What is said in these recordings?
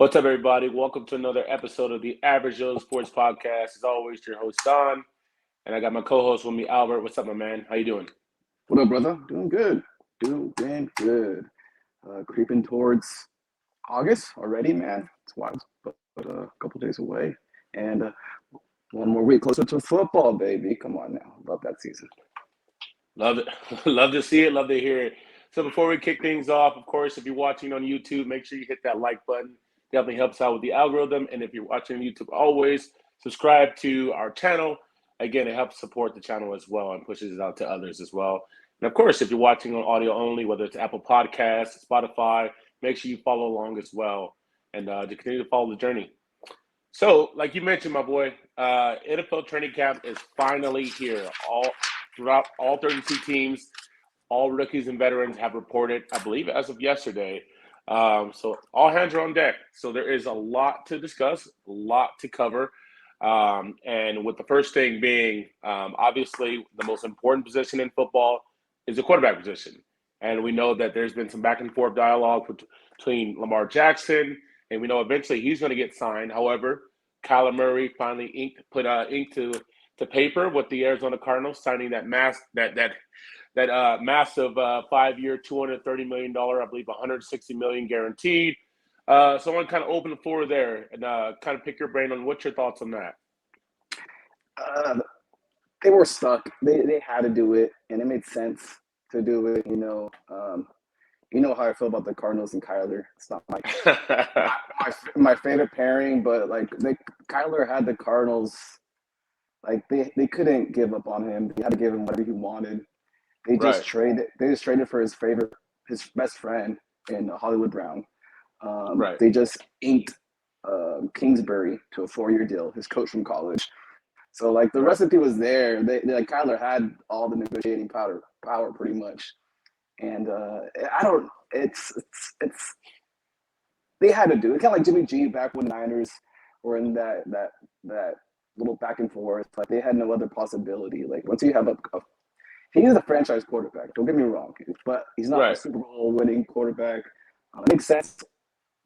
What's up, everybody? Welcome to another episode of the Average Joe Sports Podcast. As always, your host Don, and I got my co-host with me, Albert. What's up, my man? How you doing? What up, brother? Doing good. Doing good. Creeping towards August already, man. It's wild, but a couple days away. And one more week closer to football, baby. Come on now. Love that season. Love it. Love to see it. Love to hear it. So before we kick things off, of course, if you're watching on YouTube, make sure you hit that like button. Definitely helps out with the algorithm. And if you're watching on YouTube, always subscribe to our channel. Again, it helps support the channel as well and pushes it out to others as well. And of course, if you're watching on audio only, whether it's Apple Podcasts, Spotify, make sure you follow along as well and to continue to follow the journey. So, like you mentioned, my boy, NFL training camp is finally here. Throughout all 32 teams, all rookies and veterans have reported, I believe, as of yesterday. So all hands are on deck. So there is a lot to discuss, a lot to cover. And with the first thing being, obviously, the most important position in football is the quarterback position. And we know that there's been some back and forth dialogue between Lamar Jackson, and we know eventually he's going to get signed. However, Kyler Murray finally put ink to paper with the Arizona Cardinals, signing that massive 5-year, $230 million, I believe $160 million guaranteed. So I want to kind of open the floor there and kind of pick your brain on what's your thoughts on that. They were stuck. They had to do it, and it made sense to do it. You know how I feel about the Cardinals and Kyler. It's not like my favorite pairing, but like Kyler had the Cardinals. Like they couldn't give up on him. They had to give him whatever he wanted. They just traded. They just traded for his best friend in Hollywood Brown. They just inked Kingsbury to a 4-year deal. His coach from college. So like the recipe was there. They like Kyler had all the negotiating power pretty much. And they had to do it. Kind of like Jimmy G back when the Niners were in that little back and forth. Like they had no other possibility. Like once you have he is a franchise quarterback. Don't get me wrong, but he's not a Super Bowl winning quarterback. It makes sense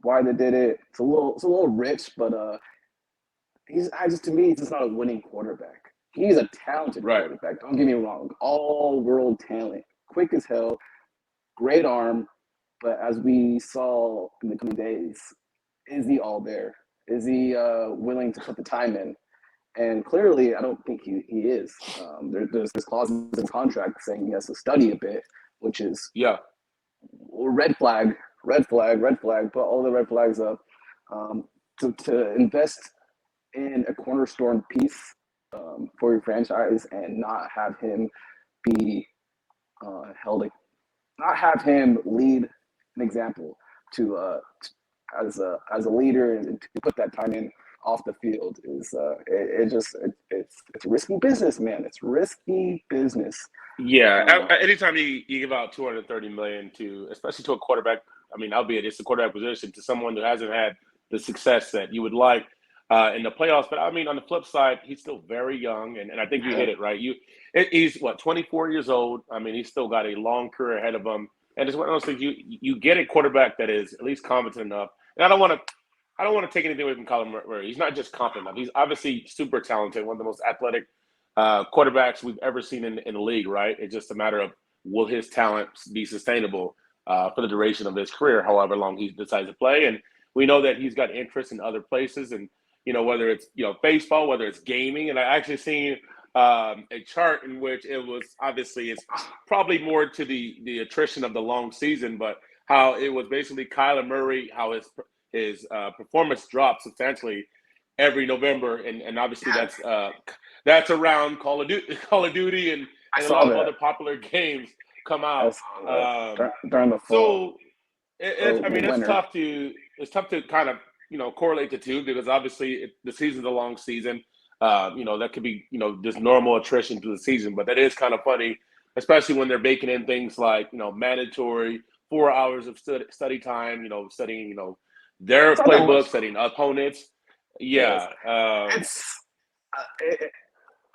why they did it. It's a little rich, but to me, he's just not a winning quarterback. He's a talented quarterback. Don't get me wrong, all world talent, quick as hell, great arm. But as we saw in the coming days, is he all there? Is he willing to put the time in? And clearly, I don't think he is. There's clauses in his contract saying he has to study a bit, which is red flag. Put all the red flags up. To invest in a cornerstone piece for your franchise and not have him be not have him lead an example as a leader and to put that time in off the field is it's risky business, man. It's risky business. Yeah, anytime you give out $230 million especially to a quarterback, I mean, albeit it's a quarterback position, to someone who hasn't had the success that you would like in the playoffs. But I mean, on the flip side, he's still very young, and I think you hit it right. He's 24 years old. I mean, he's still got a long career ahead of him, and it's one of those things. You get a quarterback that is at least competent enough, and I don't want to take anything away from Kyler Murray. He's not just competent enough. He's obviously super talented, one of the most athletic quarterbacks we've ever seen in the league, right? It's just a matter of will his talent be sustainable for the duration of his career, however long he decides to play. And we know that he's got interest in other places, and whether it's baseball, whether it's gaming. And I actually seen a chart in which it was obviously it's probably more to the attrition of the long season, but how it was basically Kyler Murray, how his performance dropped substantially every November, and obviously that's around Call of Duty and a lot of other popular games come out during the fall. So it's tough to kind of correlate the two, because obviously the season's a long season. That could be just normal attrition through the season, but that is kind of funny, especially when they're baking in things like mandatory 4 hours of study time, studying their playbook, studying opponents. Yeah.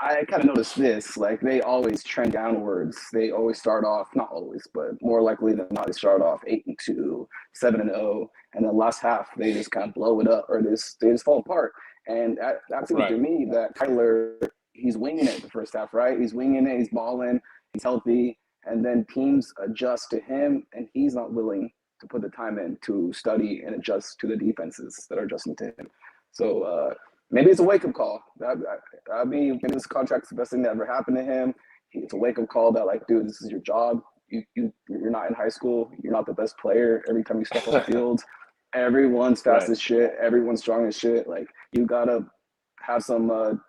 I I kind of noticed this. Like they always trend downwards. They always start off, not always, but more likely than not, they start off 8-2, 7-0, and then last half they just kind of blow it up, or they just fall apart. And that seems to Right. me that Kyler, he's winging it the first half, right? He's winging it. He's balling. He's healthy, and then teams adjust to him, and he's not willing to put the time in to study and adjust to the defenses that are adjusting to him. So maybe it's a wake up call. That'd be maybe this contract's the best thing that ever happened to him. It's a wake up call that like, dude, this is your job. You're not in high school. You're not the best player. Every time you step on the field, everyone's fast Right. as shit. Everyone's strong as shit. Like you gotta have some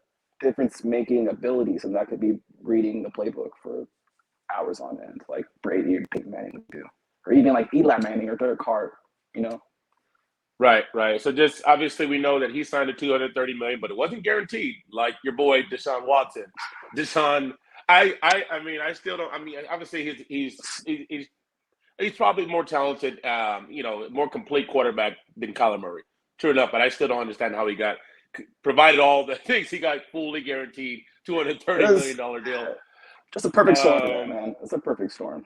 difference making abilities, and that could be reading the playbook for hours on end, like Brady or Peyton Manning would do, or even like Eli Manning or Derek Carr. You know. Right, right. So just obviously we know that he signed a 230 million, but it wasn't guaranteed. Like your boy Deshaun Watson, Deshaun. I mean, I still don't. I mean, obviously he's probably more talented, more complete quarterback than Kyler Murray. True enough, but I still don't understand how he got provided all the things he got fully guaranteed It $230 million deal. just a perfect storm there, Um, man. It's a perfect storm.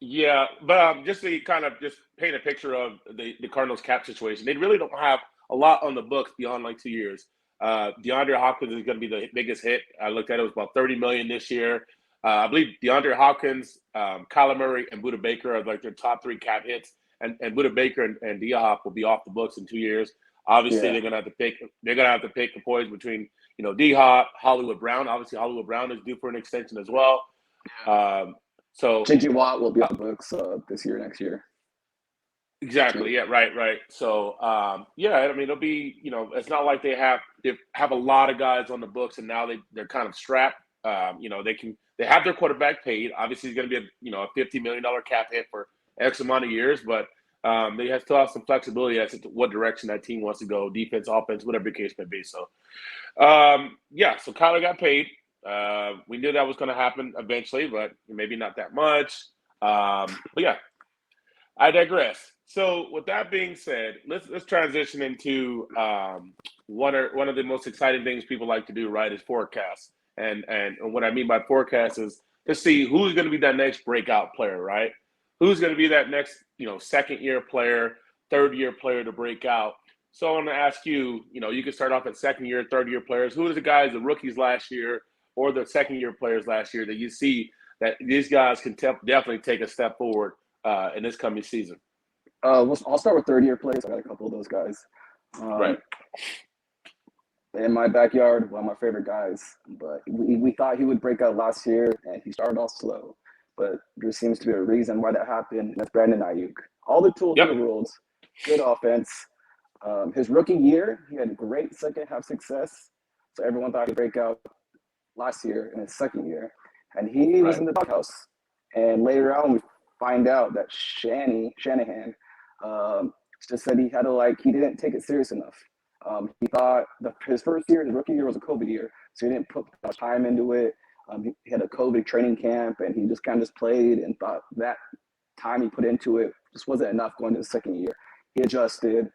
Yeah, but just to kind of just paint a picture of the Cardinals cap situation, they really don't have a lot on the books beyond like 2 years. DeAndre Hopkins is going to be the biggest hit. I looked at it, was about 30 million this year. I believe DeAndre Hopkins, Kyler Murray, and Buda Baker are like their top three cap hits, and Buda Baker and D-Hop will be off the books in 2 years. Obviously, Yeah, they're gonna have to pick. They're gonna have to pick a poise between D-Hop, Hollywood Brown. Obviously, Hollywood Brown is due for an extension as well. Um, so JJ Watt will be on the books this year, next year too. Exactly. Yeah. Right. Right. So, yeah. I mean, it'll be. It's not like they have a lot of guys on the books, and now they're kind of strapped. They have their quarterback paid. Obviously, it's going to be a $50 million cap hit for X amount of years, but they still have some flexibility as to what direction that team wants to go, defense, offense, whatever the case may be. So, yeah. So Kyler got paid. We knew that was going to happen eventually, but maybe not that much. But yeah, I digress. So, with that being said, let's transition into one of the most exciting things people like to do, right? Is forecasts, and what I mean by forecast is to see who's going to be that next breakout player, right? Who's going to be that next, second year player, third year player to break out. So, I want to ask you, you can start off at second year, third year players. Who are the guys, the rookies last year, or the second year players last year that you see that these guys can definitely take a step forward in this coming season? I'll start with third year players. I got a couple of those guys. Right. In my backyard, one of my favorite guys. But we thought he would break out last year, and he started off slow. But there seems to be a reason why that happened. And that's Brandon Ayuk. All the tools in Yep. the world, good offense. His rookie year, he had great second half success. So everyone thought he'd break out last year in his second year. And he was Right. in the doghouse. And later on, we find out that Shanahan just said he didn't take it serious enough. He thought his first year, his rookie year, was a COVID year, so he didn't put much time into it. He had a COVID training camp, and he just kind of just played and thought that time he put into it just wasn't enough going to the second year. He adjusted.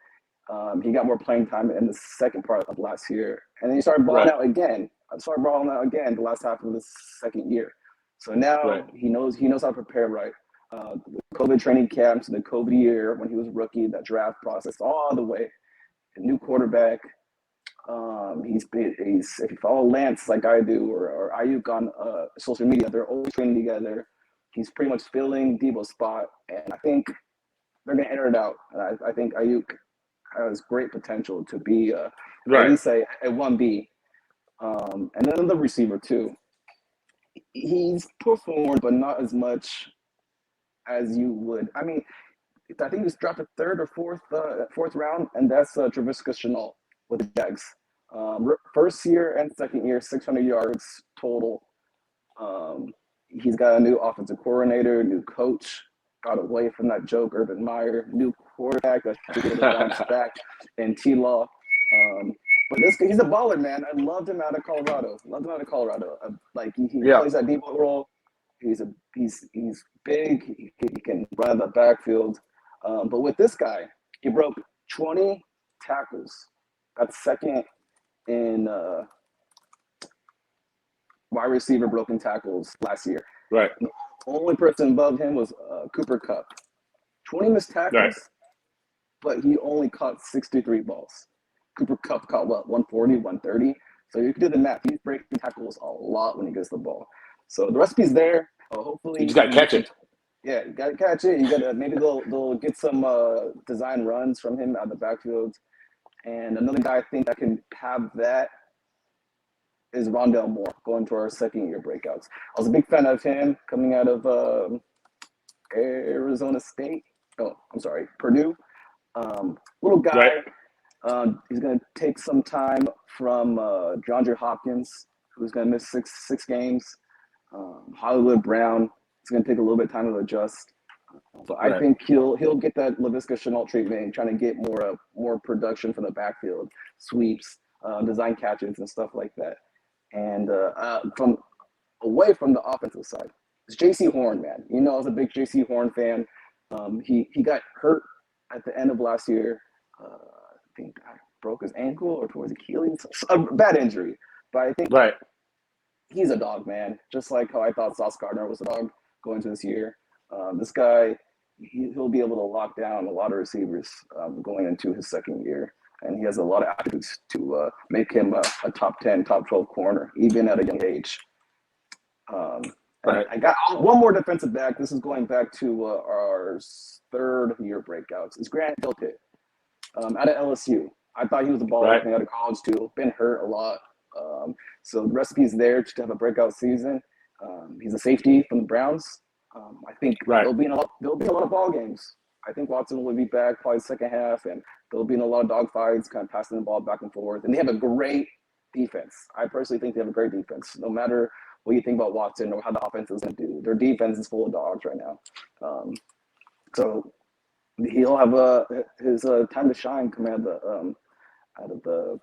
He got more playing time in the second part of last year, and then he started balling Right. out again. The last half of the second year. So Right. now he knows how to prepare right. The COVID training camps, the COVID year when he was a rookie, that draft process, all the way. A new quarterback. He's if you follow Lance like I do, or Ayuk on social media, they're always training together. He's pretty much filling Debo's spot, and I think they're gonna enter it out. And I think Ayuk has great potential to be at Right. least a 1B. And then another receiver too. He's performed, but not as much as you would. I mean, I think he was drafted third or fourth round, and that's Travisca Chenault with the Jags. First year and second year, 600 yards total. He's got a new offensive coordinator, new coach, got away from that joke, Urban Meyer, new quarterback that should be able to bounce back, and T-Law. But he's a baller, man. I loved him out of Colorado. Like he Yeah. plays that deep role. He's big. He can run the backfield. But with this guy, he broke 20 tackles. That's second in wide receiver broken tackles last year. Right. The only person above him was Cooper Kupp. 20 missed Right. tackles, but he only caught 63 balls. Cooper Kupp caught, what, 140, 130? So you can do the math. He's breaking tackles a lot when he gets the ball. So the recipe's there. Hopefully, You just got to catch it. Yeah, you got to catch it. You got to maybe they'll get some design runs from him out of the backfield. And another guy I think that can have that is Rondell Moore going to our second year breakouts. I was a big fan of him coming out of Arizona State. Oh, I'm sorry, Purdue. Little guy. Right. He's going to take some time from DeAndre Hopkins, who's going to miss six games. Hollywood Brown is going to take a little bit of time to adjust. But I think he'll get that Laviska Shenault treatment and trying to get more production from the backfield, sweeps, design catches, and stuff like that. And from away from the offensive side, it's J.C. Horn, man. You know, I was a big J.C. Horn fan. He got hurt at the end of last year. I think I broke his ankle or towards Achilles. A bad injury. But I think he's a dog, man. Just like how I thought Sauce Gardner was a dog going into this year. This guy, he'll be able to lock down a lot of receivers going into his second year. And he has a lot of attributes to make him a top 10, top 12 corner, even at a young age. I got one more defensive back. This is going back to our third year breakouts. It's Grant Delpit out of LSU. I thought he was a baller coming out of college too. Been hurt a lot. So the recipe's there to have a breakout season. He's a safety from the Browns. I think there'll be a lot of ball games. I think Watson will be back probably second half, and there'll be in a lot of dogfights, kind of passing the ball back and forth. And they have a great defense. I personally think they have a great defense. No matter what you think about Watson or how the offense is going to do, their defense is full of dogs right now. So he'll have his time to shine coming out of the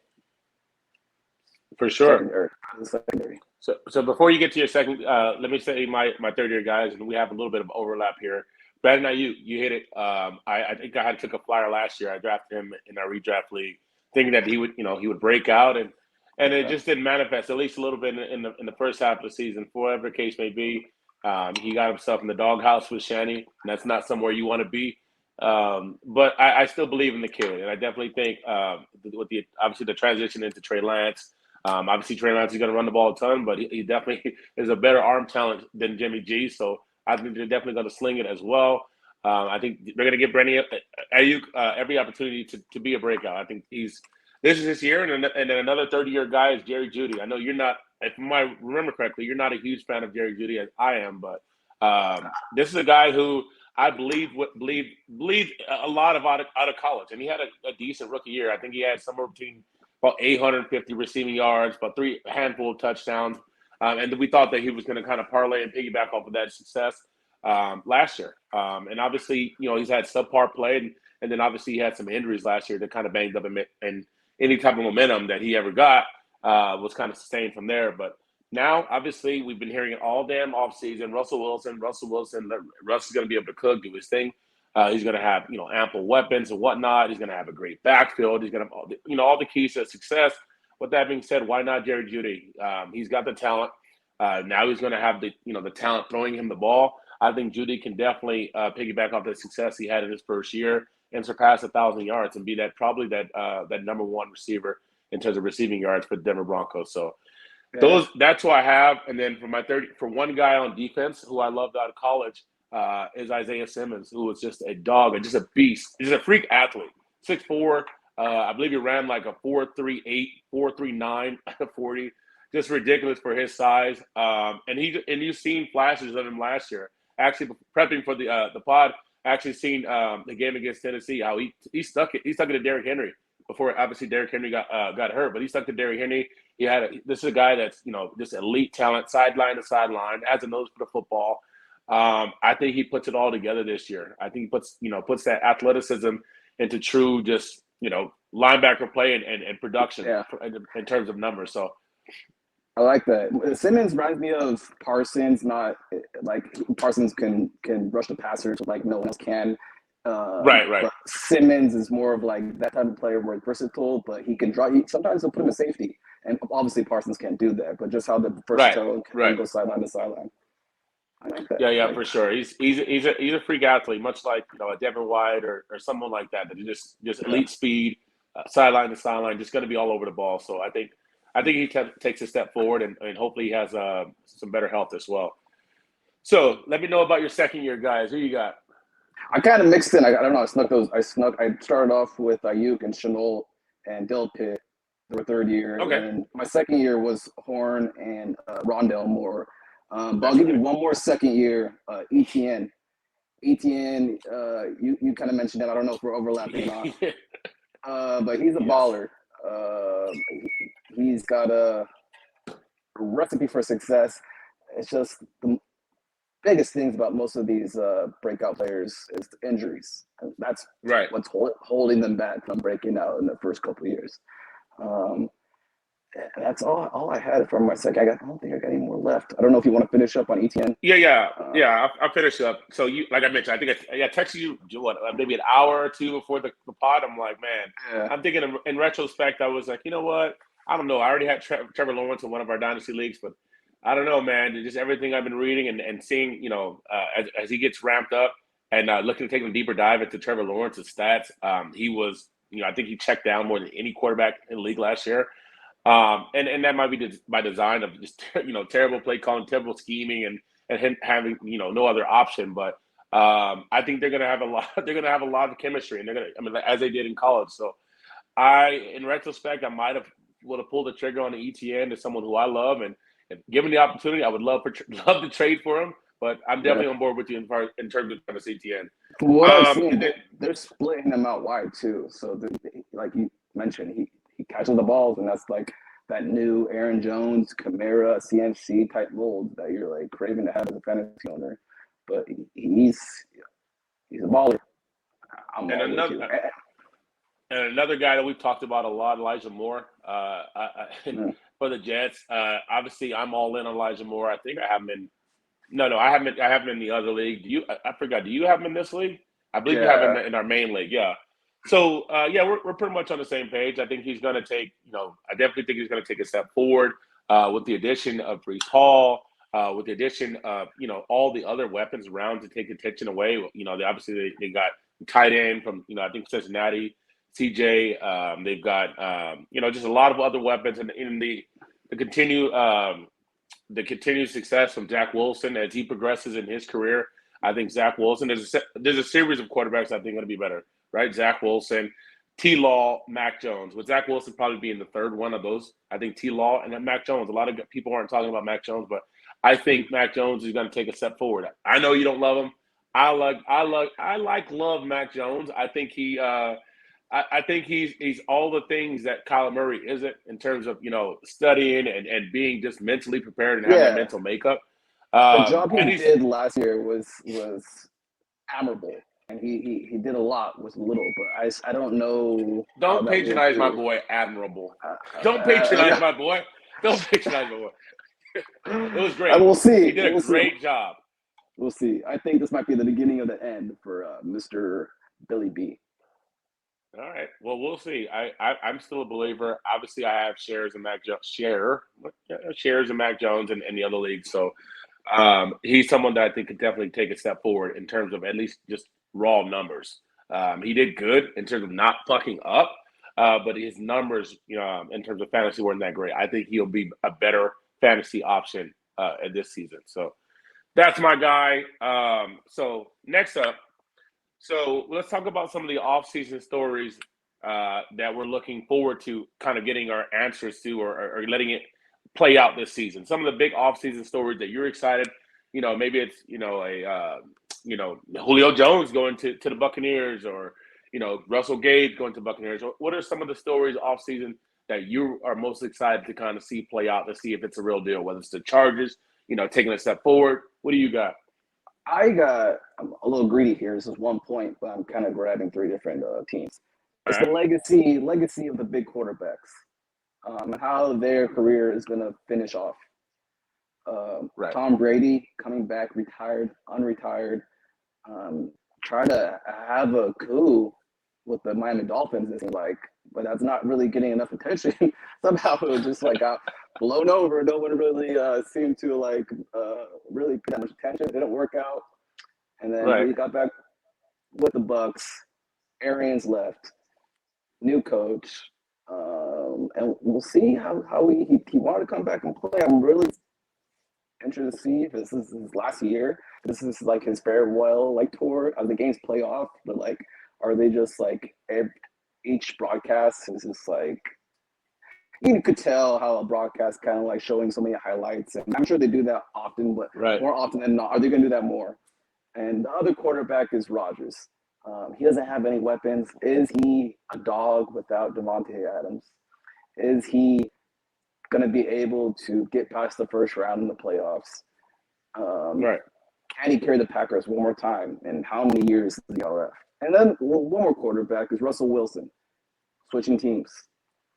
for sure secondary. So before you get to your second, let me say my third year guys, and we have a little bit of overlap here. Brandon, you hit it. I think I took a flyer last year. I drafted him in our redraft league, thinking that he would break out, and it just didn't manifest. At least a little bit in the first half of the season, for whatever case may be. He got himself in the doghouse with Shanny, and that's not somewhere you want to be. But I still believe in the kid, and I definitely think with obviously the transition into Trey Lance. Obviously, Trey Lance is going to run the ball a ton, but he definitely is a better arm talent than Jimmy G. So I think they're definitely going to sling it as well. I think they're going to give Brandon Ayuk every opportunity to be a breakout. I think this is his year, and then another 30-year guy is Jerry Jeudy. I know you're not, if I remember correctly, you're not a huge fan of Jerry Jeudy as I am, but this is a guy who I believe a lot out of college, and he had a decent rookie year. I think he had somewhere between about 850 receiving yards, about a handful of touchdowns. And we thought that he was going to kind of parlay and piggyback off of that success last year. And obviously, he's had subpar play, and then obviously he had some injuries last year that kind of banged up him, and any type of momentum that he ever got was kind of sustained from there. But now, obviously, we've been hearing it all damn offseason. Russ is going to be able to cook, do his thing. He's going to have, ample weapons and whatnot. He's going to have a great backfield. He's going to have, all the keys to success. With that being said, why not Jerry Jeudy? He's got the talent. Now he's going to have the talent throwing him the ball. I think Jeudy can definitely piggyback off the success he had in his first year and surpass 1,000 yards and be probably that number one receiver in terms of receiving yards for the Denver Broncos. So that's who I have. And then for one guy on defense who I loved out of college, is Isaiah Simmons, who was just a dog and just a beast. He's a freak athlete. 6'4". I believe he ran like a 4.38, 4.39, 40. Just ridiculous for his size. And you've seen flashes of him last year. Actually, prepping for the pod, actually seen the game against Tennessee, how he stuck it. He stuck it to Derrick Henry before obviously Derrick Henry got hurt, but he stuck to Derrick Henry. This is a guy that's just elite talent, sideline to sideline, has a nose for the football. I think he puts it all together this year. I think he puts that athleticism into true just linebacker play and production in terms of numbers. So I like that. Simmons reminds me of Parsons. Not like Parsons can rush the passer like no one else can. Right. But Simmons is more of like that type of player where he's versatile, but he can draw. Sometimes he'll put him in safety And obviously Parsons can't do that, but just how the Right, versatile can right. go sideline to sideline. I like that. Yeah, yeah, Like, for sure. He's a freak athlete, much like a Devin White or someone like that. That he just yeah. elite speed, sideline to sideline, just going to be all over the ball. So I think he takes a step forward, and hopefully he has some better health as well. So let me know about your second year guys. Who you got? I kind of mixed in. I don't know. I snuck those. I started off with Ayuk and Chenault and Dill Pitt for third year. Okay, Then my second year was Horn and Rondell Moore. But I'll that's give you right. one more second year. ETN. ETN. You kind of mentioned that. I don't know if we're overlapping or not. But he's a Yes. baller. He's got a recipe for success. It's just the biggest things about most of these breakout players is the injuries. And that's Right. what's holding them back from breaking out in the first couple of years. Um, that's all I had from my second. I don't think I got any more left. I don't know if you want to finish up on ETN. Yeah, yeah, Uh, yeah. I'll finish up. So like I mentioned, I think I texted you what maybe an hour or two before the pod. I'm like, man, yeah, I'm thinking in retrospect, I was like, you know what? I don't know. I already had Trevor Lawrence in one of our dynasty leagues, but I don't know, man. Just everything I've been reading and seeing, as he gets ramped up and looking to take a deeper dive into Trevor Lawrence's stats, he was, I think he checked down more than any quarterback in the league last year. And that might be by design of just terrible play calling, terrible scheming, and him having no other option. But I think they're gonna have a lot. They're gonna have a lot of chemistry, and as they did in college. So in retrospect, I would have pulled the trigger on the ETN to someone who I love, and if given the opportunity, I would love to trade for him. But I'm yeah. definitely on board with you in terms of trying to ETN. From what I've And seen, then they're splitting them out wide too. So, like you mentioned, he catches the balls, and that's like that new Aaron Jones, Kamara, CMC type mold that you're like craving to have as a fantasy owner. But he's a baller. I'm and all with another you. And another guy that we've talked about a lot, Elijah Moore, for the Jets. Obviously, I'm all in on Elijah Moore. I think I have him in. No, I haven't. I have him in the other league. Do you? I forgot. Do you have him in this league? I believe you have him Yeah, in our main league. Yeah. So yeah, we're pretty much on the same page. I think he's going to take. I definitely think he's going to take a step forward with the addition of Brees Hall. With the addition of all the other weapons around to take attention away. They got tight end from I think Cincinnati. CJ. They've got just a lot of other weapons, and in the continued success from Zach Wilson as he progresses in his career. I think Zach Wilson. There's a series of quarterbacks I think are going to be better, right? Zach Wilson, T. Law, Mac Jones. With Zach Wilson probably being the third one of those. I think T. Law and then Mac Jones. A lot of people aren't talking about Mac Jones, but I think Mac Jones is going to take a step forward. I know you don't love him. Love Mac Jones. I think I think he's all the things that Kyler Murray isn't in terms of studying and being just mentally prepared and having that yeah. mental makeup. The job he And he's did last year was admirable, and he did a lot with little. But I don't know how don't that will patronize my do. boy, admirable. Don't patronize my boy. Don't patronize my boy. It was great. We'll He see. did a We'll see. great job. We'll see. I think this might be the beginning of the end for Mr. Billy B. All right. Well, we'll see. I'm still a believer. Obviously, I have shares in Mac Jones. Shares in Mac Jones and the other leagues. So he's someone that I think could definitely take a step forward in terms of at least just raw numbers. He did good in terms of not fucking up, but his numbers, in terms of fantasy weren't that great. I think he'll be a better fantasy option this season. So that's my guy. So next up. So let's talk about some of the off-season stories that we're looking forward to kind of getting our answers to or letting it play out this season. Some of the big off-season stories that you're excited. Maybe it's, Julio Jones going to the Buccaneers or, Russell Gage going to Buccaneers. What are some of the stories off-season that you are most excited to kind of see play out to see if it's a real deal, whether it's the Chargers, taking a step forward? What do you got? I'm a little greedy here. This is 1 point, but I'm kind of grabbing three different teams. All It's the right. legacy of the big quarterbacks, and how their career is going to finish off. Right. Tom Brady coming back, retired, unretired, try to have a coup with the Miami Dolphins, it seemed like, but that's not really getting enough attention. Somehow it was just like got blown over. No one really seemed to like really pay that much attention. It didn't work out, and then Right. he got back with the Bucks. Arians left, new coach, and we'll see how he wanted to come back and play. I'm really interested to see if this is his last year. This is like his farewell like tour of the games playoff, but like, are they just like each broadcast is just like you could tell how a broadcast kind of like showing so many highlights, and I'm sure they do that often, but Right. more often than not, are they going to do that more? And the other quarterback is Rodgers. He doesn't have any weapons. Is he a dog without Devontae Adams? Is he going to be able to get past the first round in the playoffs? Right. Can he carry the Packers one more time? And how many years does he got left? And then one more quarterback is Russell Wilson, switching teams.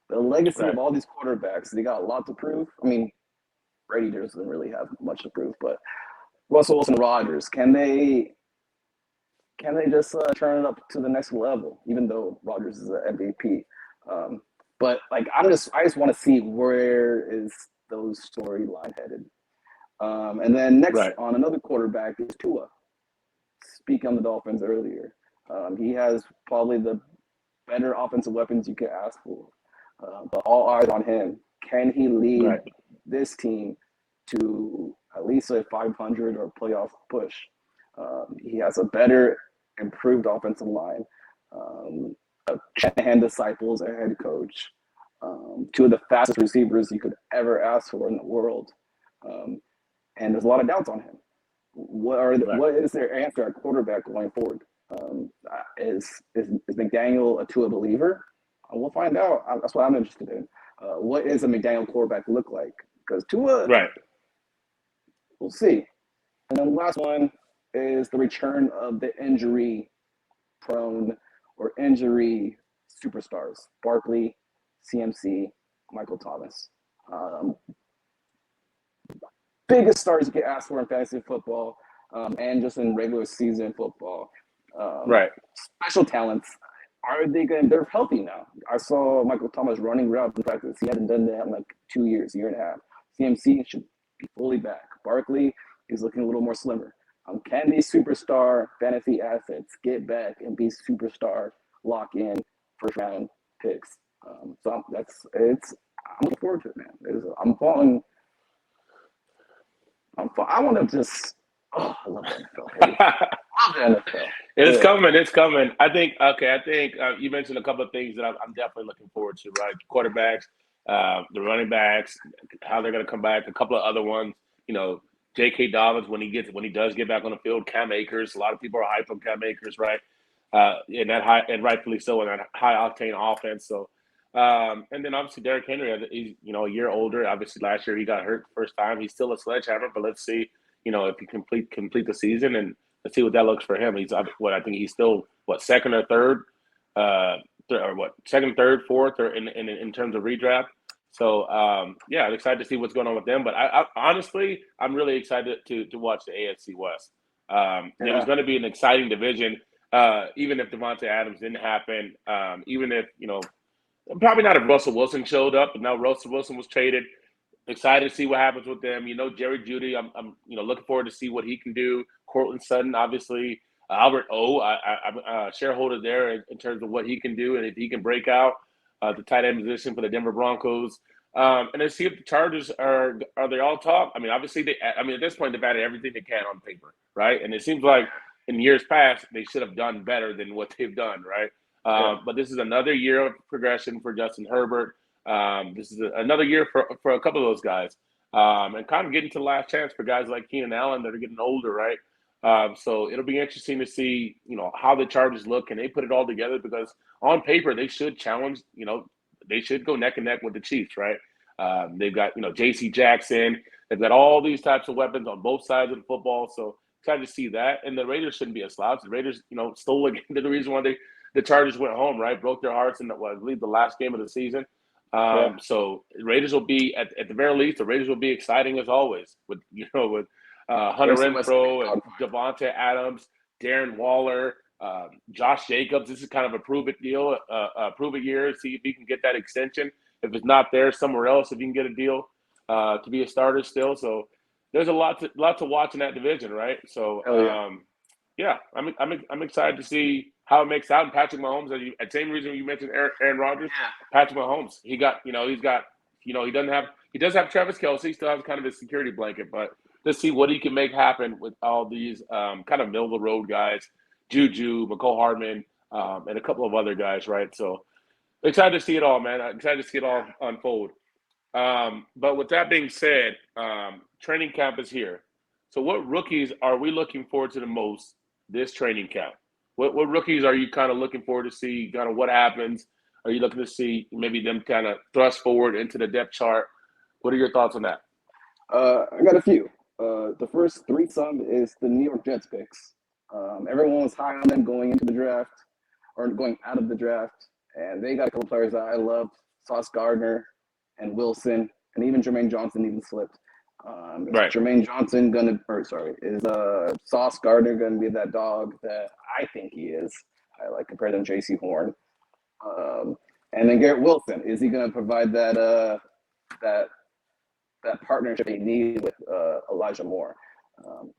The legacy Right. of all these quarterbacks, they got a lot to prove. I mean, Brady doesn't really have much to prove, but Russell Wilson, Rodgers, can they just turn it up to the next level? Even though Rodgers is an MVP, but like I just want to see where is those storyline headed. And then next Right. on another quarterback is Tua. Speaking on the Dolphins earlier, he has probably the better offensive weapons you could ask for. But all eyes on him. Can he lead Right. this team to at least a 500 or playoff push? He has a better, improved offensive line. A Shanahan disciples, a head coach. Two of the fastest receivers you could ever ask for in the world. And there's a lot of doubts on him. Right. What is their answer at quarterback going forward? Is McDaniel a Tua believer? We'll find out. That's what I'm interested in. What is a McDaniel quarterback look like? Because Tua, Right. we'll see. And then the last one is the return of the injury-prone or injury superstars: Barkley, CMC, Michael Thomas. Biggest stars you get asked for in fantasy football and just in regular season football. Right. Special talents. Are they going? They're healthy now. I saw Michael Thomas running routes in practice. He hasn't done that in like 2 years, year and a half. CMC should be fully back. Barkley is looking a little more slimmer. Can these superstar fantasy assets get back and be superstar lock in first round picks? So I'm looking forward to it, man. I'm falling. I want to just. Oh, I love the NFL. I love the NFL. It's Yeah. coming. It's coming. I think. Okay. I think you mentioned a couple of things that I'm definitely looking forward to. Right, quarterbacks, the running backs, how they're going to come back. A couple of other ones. You know, J.K. Dobbins when he does get back on the field. Cam Akers. A lot of people are hyped on Cam Akers, right? In that high and rightfully so in that high octane offense. So, and then obviously Derrick Henry. He's a year older. Obviously last year he got hurt the first time. He's still a sledgehammer, but let's see. If he complete the season and let's see what that looks for him. I think he's still second or third, second, third, fourth, or in terms of redraft. So yeah, I'm excited to see what's going on with them. But I honestly, I'm really excited to watch the AFC West. It was going to be an exciting division, even if Devontae Adams didn't happen. Even if probably not if Russell Wilson showed up, but now Russell Wilson was traded. Excited to see what happens with them. Jerry Jeudy, I'm looking forward to see what he can do. Cortland Sutton, obviously. Albert O, I'm a shareholder there in terms of what he can do and if he can break out the tight end position for the Denver Broncos. And then see if the Chargers are they all top? I mean, obviously at this point they've added everything they can on paper, right? And it seems like in years past they should have done better than what they've done, right? But this is another year of progression for Justin Herbert. This is another year for a couple of those guys, and kind of getting to the last chance for guys like Keenan Allen that are getting older, right? So it'll be interesting to see, how the Chargers look and they put it all together because on paper they should challenge, they should go neck and neck with the Chiefs, right? They've got, J.C. Jackson. They've got all these types of weapons on both sides of the football. So excited to see that. And the Raiders shouldn't be a slouch. The Raiders, stole again. The reason why the Chargers went home, right? Broke their hearts in I believe the last game of the season. So Raiders will be at the very least. The Raiders will be exciting as always with Hunter Renfrow and Devontae Adams, Darren Waller, Josh Jacobs, this is kind of a prove it deal, prove it year. See if he can get that extension. If it's not there somewhere else, if you can get a deal to be a starter still. So there's a lot to watch in that division, right? So Hell yeah. yeah, I'm excited to see how it makes out. And Patrick Mahomes, at the same reason you mentioned Aaron Rodgers, Patrick Mahomes, he does have Travis Kelce, still has kind of his security blanket, but let's see what he can make happen with all these kind of middle of the road guys, Juju, McCole Hardman, and a couple of other guys, right? So excited to see it all, man. I'm excited to see it all unfold. But with that being said, training camp is here. So what rookies are we looking forward to the most this training camp? What rookies are you kind of looking forward to see? Kind of what happens? Are you looking to see maybe them kind of thrust forward into the depth chart? What are your thoughts on that? I got a few. The first threesome is the New York Jets picks. Everyone was high on them going into the draft or going out of the draft, and they got a couple players that I love: Sauce Gardner and Wilson, and even Jermaine Johnson even slipped. Right. Is Sauce Gardner gonna be that dog that I think he is? I like compared to J.C. Horn. And then Garrett Wilson, is he gonna provide that partnership they need with Elijah Moore?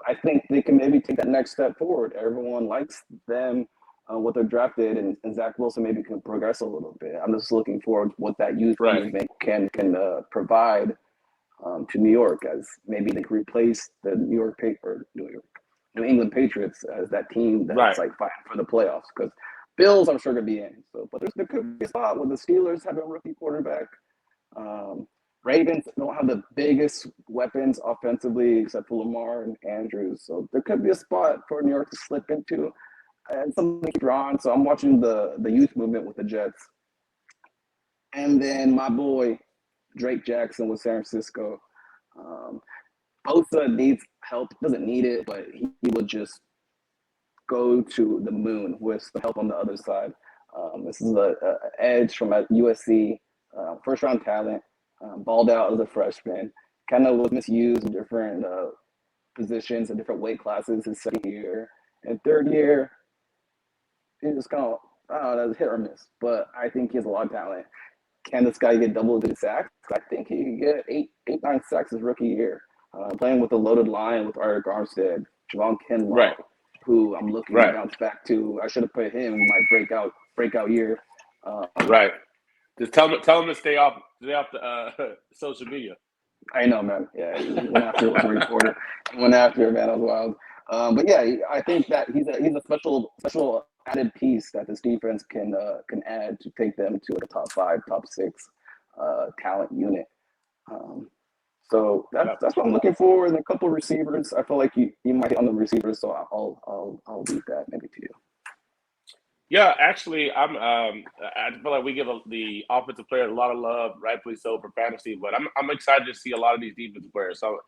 I think they can maybe take that next step forward. Everyone likes them, what they're drafted, and Zach Wilson maybe can progress a little bit. I'm just looking forward to what that youth movement can provide to New York, as maybe they can replace the New England Patriots as that team that's like fighting for the playoffs. Because Bills, I'm sure, could be in. So, but there could be a spot with the Steelers having a rookie quarterback. Ravens don't have the biggest weapons offensively except for Lamar and Andrews. So there could be a spot for New York to slip into and something to keep on. So I'm watching the youth movement with the Jets. And then my boy, Drake Jackson with San Francisco. Bosa needs help. Doesn't need it, but he would just go to the moon with the help on the other side. This is an edge from USC, first-round talent. Balled out as a freshman, kind of was misused in different positions and different weight classes his second year. And third year, he just kind of, I don't know, hit or miss. But I think he has a lot of talent. Can this guy get double-digit sacks? I think he could get 9 sacks his rookie year. Playing with a loaded line with Eric Armstead, Javon Kinlaw, who I'm looking to bounce back to. I should have put him in my breakout year. Right. Just tell him to stay off the social media. I know, man. Yeah, he went after it was a reporter. He went after it, man. That was wild. But yeah, I think that he's a special added piece that this defense can add to take them to a top 5, top 6 talent unit. So that's what I'm looking for. And a couple of receivers. I feel like you might hit on the receivers, so I'll leave that maybe to you. Yeah, actually, I feel like we give the offensive players a lot of love, rightfully so, for fantasy. But I'm excited to see a lot of these defensive players. So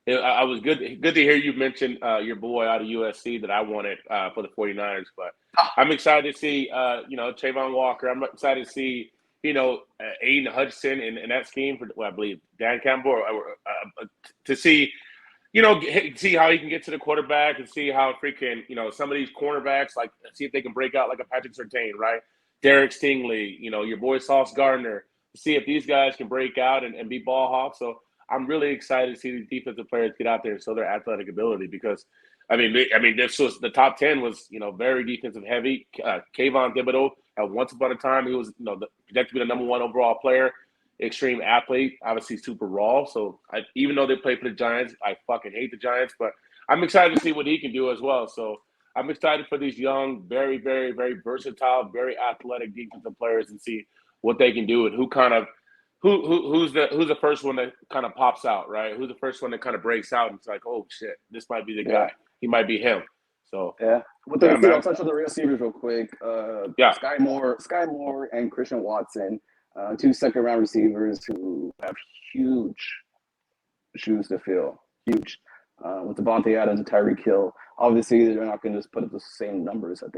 I was good to hear you mention your boy out of USC that I wanted for the 49ers. But I'm excited to see Trayvon Walker. I'm excited to see Aiden Hudson in that scheme for I believe Dan Campbell to see. See how he can get to the quarterback and see how freaking, some of these cornerbacks, like, see if they can break out like a Patrick Surtain, right? Derek Stingley, your boy Sauce Gardner, see if these guys can break out and be ball hawks. So I'm really excited to see these defensive players get out there and show their athletic ability because, this was the top 10 was, very defensive heavy. Kayvon Thibodeau, once upon a time, he was, projected to be the number 1 overall player. Extreme athlete, obviously super raw. So even though they play for the Giants, I fucking hate the Giants, but I'm excited to see what he can do as well. So I'm excited for these young, very, very, very versatile, very athletic defensive players and see what they can do and who's the first one that kind of pops out, right? Who's the first one that kind of breaks out and it's like, oh shit, this might be the guy. He might be him. So with the I'll touch on the receivers real quick. Sky Moore and Christian Watson. 2 second-round receivers who have huge shoes to fill. Huge. With Devontae Adams and Tyreek Hill, obviously they're not going to just put up the same numbers that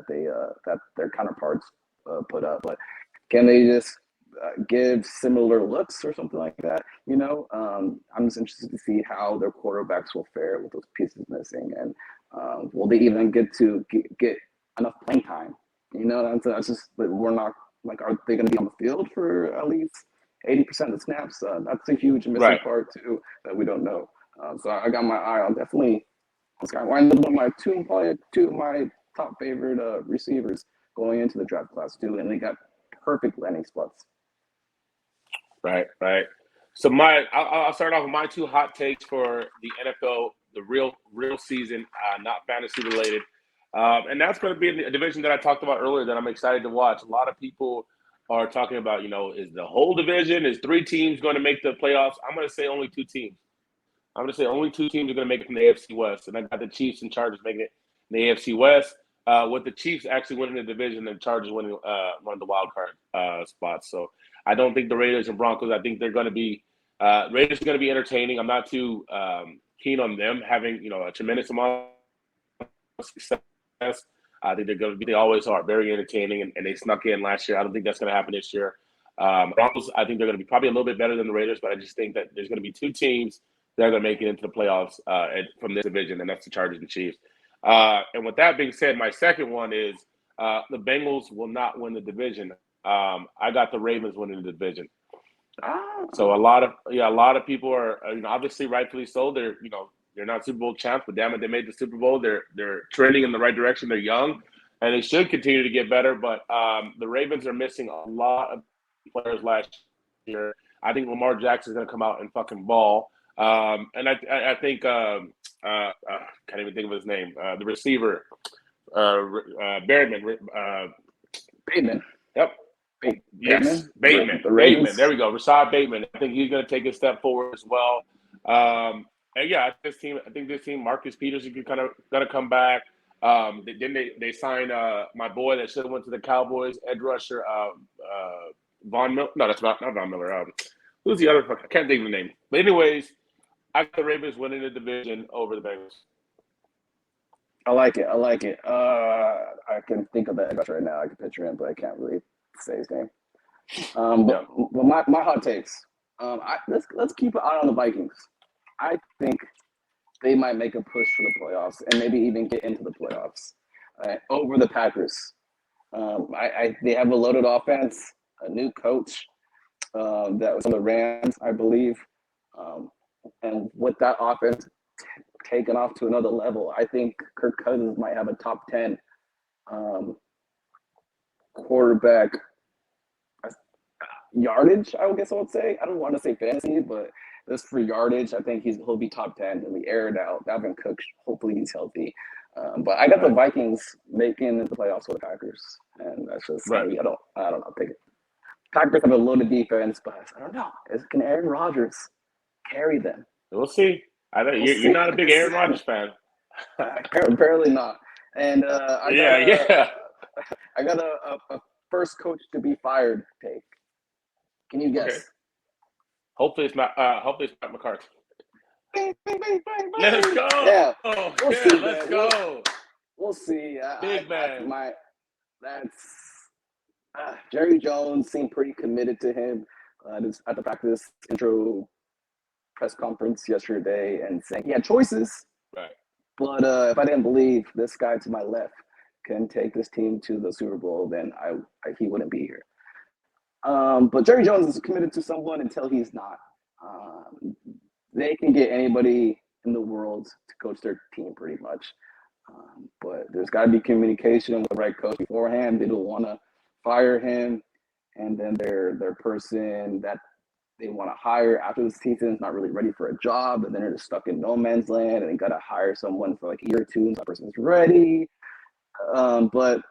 their counterparts put up. But can they just give similar looks or something like that? I'm just interested to see how their quarterbacks will fare with those pieces missing, and will they even get enough playing time. That's just we're not like, are they going to be on the field for at least 80% of the snaps? That's a huge missing Right. part too that we don't know. So I got my eye on definitely this guy. One of my two of my top favorite receivers going into the draft class too, and they got perfect landing spots. Right. So I'll start off with my two hot takes for the NFL, the real season, not fantasy related, and that's going to be a division that I talked about earlier that I'm excited to watch. A lot of people are talking about, is the whole division, is 3 teams going to make the playoffs? I'm going to say only 2 teams. I'm going to say only 2 teams are going to make it from the AFC West, and I got the Chiefs and Chargers making it in the AFC West. With the Chiefs actually winning the division and Chargers winning one of the wild card spots. So I don't think the Raiders and Broncos. I think they're going to be Raiders are going to be entertaining. I'm not too keen on them having a tremendous amount of success. I think they're going to be. They always are very entertaining, and they snuck in last year. I don't think that's going to happen this year. Broncos, I think they're going to be probably a little bit better than the Raiders, but I just think that there's going to be 2 teams that are going to make it into the playoffs from this division, and that's the Chargers and Chiefs. And with that being said, my second one is the Bengals will not win the division. I got the Ravens winning the division. So a lot of people are obviously rightfully so. They're not Super Bowl champs, but damn it, they made the Super Bowl. They're trending in the right direction. They're young, and they should continue to get better. But the Ravens are missing a lot of players last year. I think Lamar Jackson is going to come out and fucking ball. And I think can't even think of his name. The receiver, Bateman. Bateman. Yep. Yes, Bateman. Bateman. There we go. Rashad Bateman. I think he's going to take a step forward as well. And yeah, I think this team, Marcus Peters, is kind of going to come back. Then they signed my boy that should have went to the Cowboys, edge rusher, Von Miller. No, that's not Von Miller. Who's the other? I can't think of the name. But anyways, I got the Ravens winning the division over the Bengals. I like it. I can think of the edge rusher right now. I can picture him, but I can't really say his name. But my hot takes. Let's keep an eye on the Vikings. I think they might make a push for the playoffs and maybe even get into the playoffs over the Packers. They have a loaded offense, a new coach that was on the Rams, I believe, and with that offense taken off to another level, I think Kirk Cousins might have a top 10 quarterback yardage, I guess I would say. I don't want to say fantasy, but just for yardage, I think he'll be top 10. He'll be aired out. Dalvin Cook, hopefully he's healthy. But I got the Vikings making the playoffs with the Packers, and that's just me. I don't know. Packers have a loaded defense, but I don't know. Can Aaron Rodgers carry them? We'll see. You're not a big Aaron Rodgers fan. Apparently not. And I got a first coach to be fired take. Can you guess? Okay. Hopefully it's Matt McCarthy. Bang, bang, bang, bang, bang. Let's go. Yeah. Let's go. We'll see. Big man. That's Jerry Jones seemed pretty committed to him at the practice intro press conference yesterday and saying he had choices. Right. But if I didn't believe this guy to my left can take this team to the Super Bowl, then he wouldn't be here. But Jerry Jones is committed to someone until he's not. They can get anybody in the world to coach their team pretty much. But there's got to be communication with the right coach beforehand. They don't want to fire him, and then their person that they want to hire after the season is not really ready for a job, and then they're just stuck in no man's land, and they got to hire someone for like a year or two, and that person's ready. But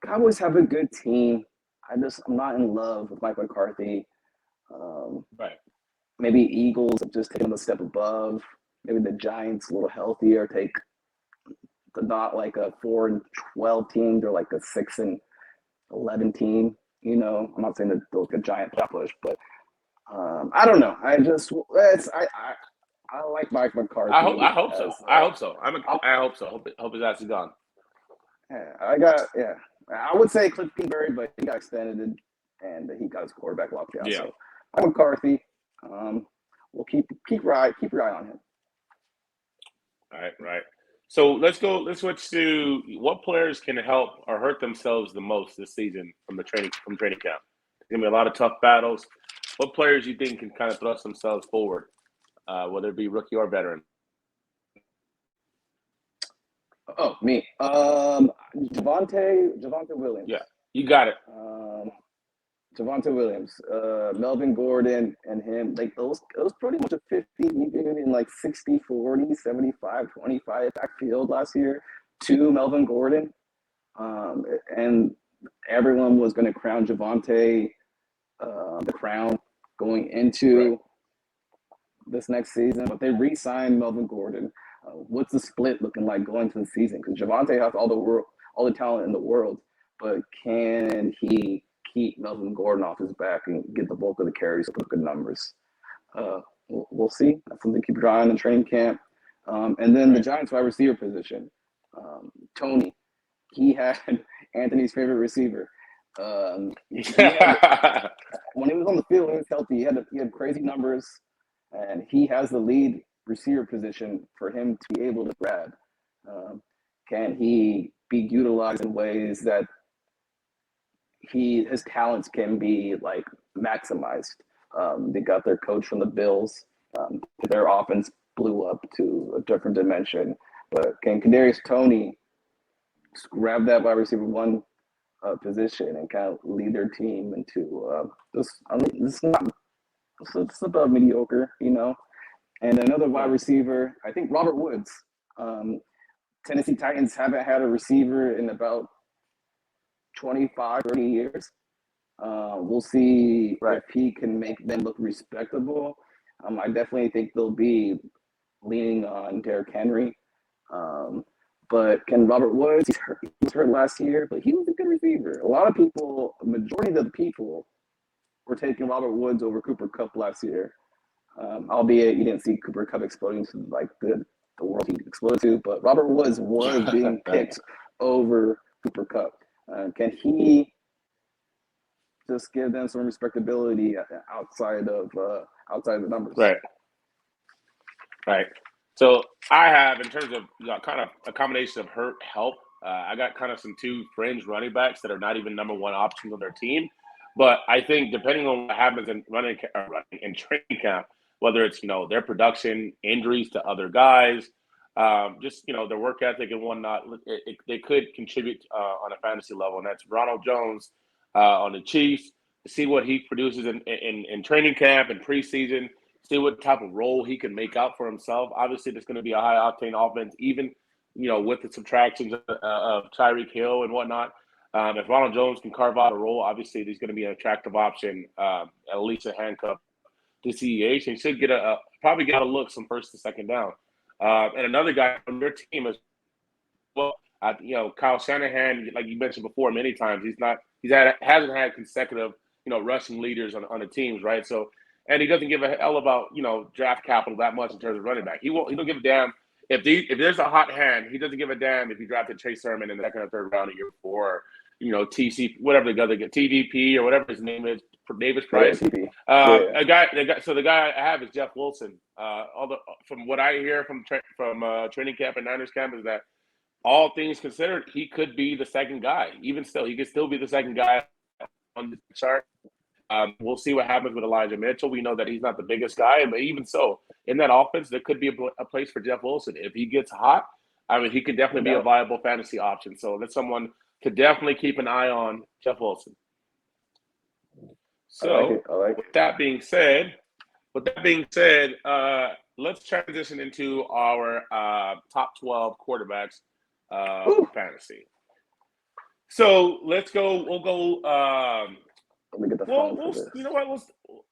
Cowboys have a good team. I'm not in love with Mike McCarthy. Right. Maybe Eagles have just taken a step above. Maybe the Giants a little healthier, take not like a 4-12 team, they're like a 6-11 team. I'm not saying that they'll get a giant push, but I don't know. I like Mike McCarthy. I hope so. I hope so. Hope his ass is gone. Yeah, I would say Cliff Kingsbury, but he got extended and he got his quarterback locked down. Yeah. So Mike McCarthy. We'll keep your eye on him. Right. So let's switch to what players can help or hurt themselves the most this season from training camp. There's gonna be a lot of tough battles. What players you think can kind of thrust themselves forward, whether it be rookie or veteran? Oh, me. Javante Williams. Yeah, you got it. Javante Williams, Melvin Gordon, and him, like those, it was pretty much a 50, maybe in like 60, 40, 75, 25 backfield last year to Melvin Gordon. And everyone was going to crown Javante the crown going into this next season, but they re-signed Melvin Gordon. What's the split looking like going to the season? Because Javante has all the talent in the world, but can he keep Melvin Gordon off his back and get the bulk of the carries with good numbers? We'll see. That's something to keep your eye on in training camp. And then the Giants wide receiver position, Tony, he had Anthony's favorite receiver. When he was on the field, he was healthy. He had crazy numbers, and he has the lead receiver position for him to be able to grab. Can he be utilized in ways that his talents can be like maximized? They got their coach from the Bills. Their offense blew up to a different dimension. But can Kadarius Toney grab that wide receiver one position and kind of lead their team into this? I mean, this is above mediocre, you know. And another wide receiver, I think Robert Woods. Tennessee Titans haven't had a receiver in about 25, 30 years. We'll see if he can make them look respectable. I definitely think they'll be leaning on Derrick Henry. But can Robert Woods, he was hurt last year, but he was a good receiver. A majority of the people were taking Robert Woods over Cooper Kupp last year. Albeit you didn't see Cooper Kupp exploding to like the world he exploded to, but Robert Woods was being picked over Cooper Kupp. Can he just give them some respectability outside of the numbers? Right. So I have, in terms of kind of a combination of hurt help, I got kind of some two fringe running backs that are not even number one options on their team. But I think depending on what happens in training camp, whether it's their production, injuries to other guys, just their work ethic and whatnot, they could contribute on a fantasy level. And that's Ronald Jones on the Chiefs. See what he produces in training camp and preseason. See what type of role he can make out for himself. Obviously, there's going to be a high octane offense, even with the subtractions of Tyreek Hill and whatnot. If Ronald Jones can carve out a role, obviously there's going to be an attractive option, at least a handcuff to CEH, and should probably get a look some first to second down. And another guy on their team is Kyle Shanahan, like you mentioned before many times, hasn't had consecutive rushing leaders on the teams, right? So, and he doesn't give a hell about draft capital that much in terms of running back. He don't give a damn if there's a hot hand. He doesn't give a damn if you drafted Chase Sermon in the second or third round of year 4, TC, whatever the other get, TDP or whatever his name is, Davis Price. A guy. So the guy I have is Jeff Wilson. From what I hear from training camp and Niners camp is that all things considered, he could be the second guy. Even still, he could still be the second guy on the chart. We'll see what happens with Elijah Mitchell. We know that he's not the biggest guy, but even so, in that offense, there could be a place for Jeff Wilson. If he gets hot, I mean, he could definitely be a viable fantasy option. So that's someone to definitely keep an eye on, Jeff Wilson. So with that being said, let's transition into our top 12 quarterbacks for fantasy. So let's go. We'll go. Let me get the phone for this. You know what?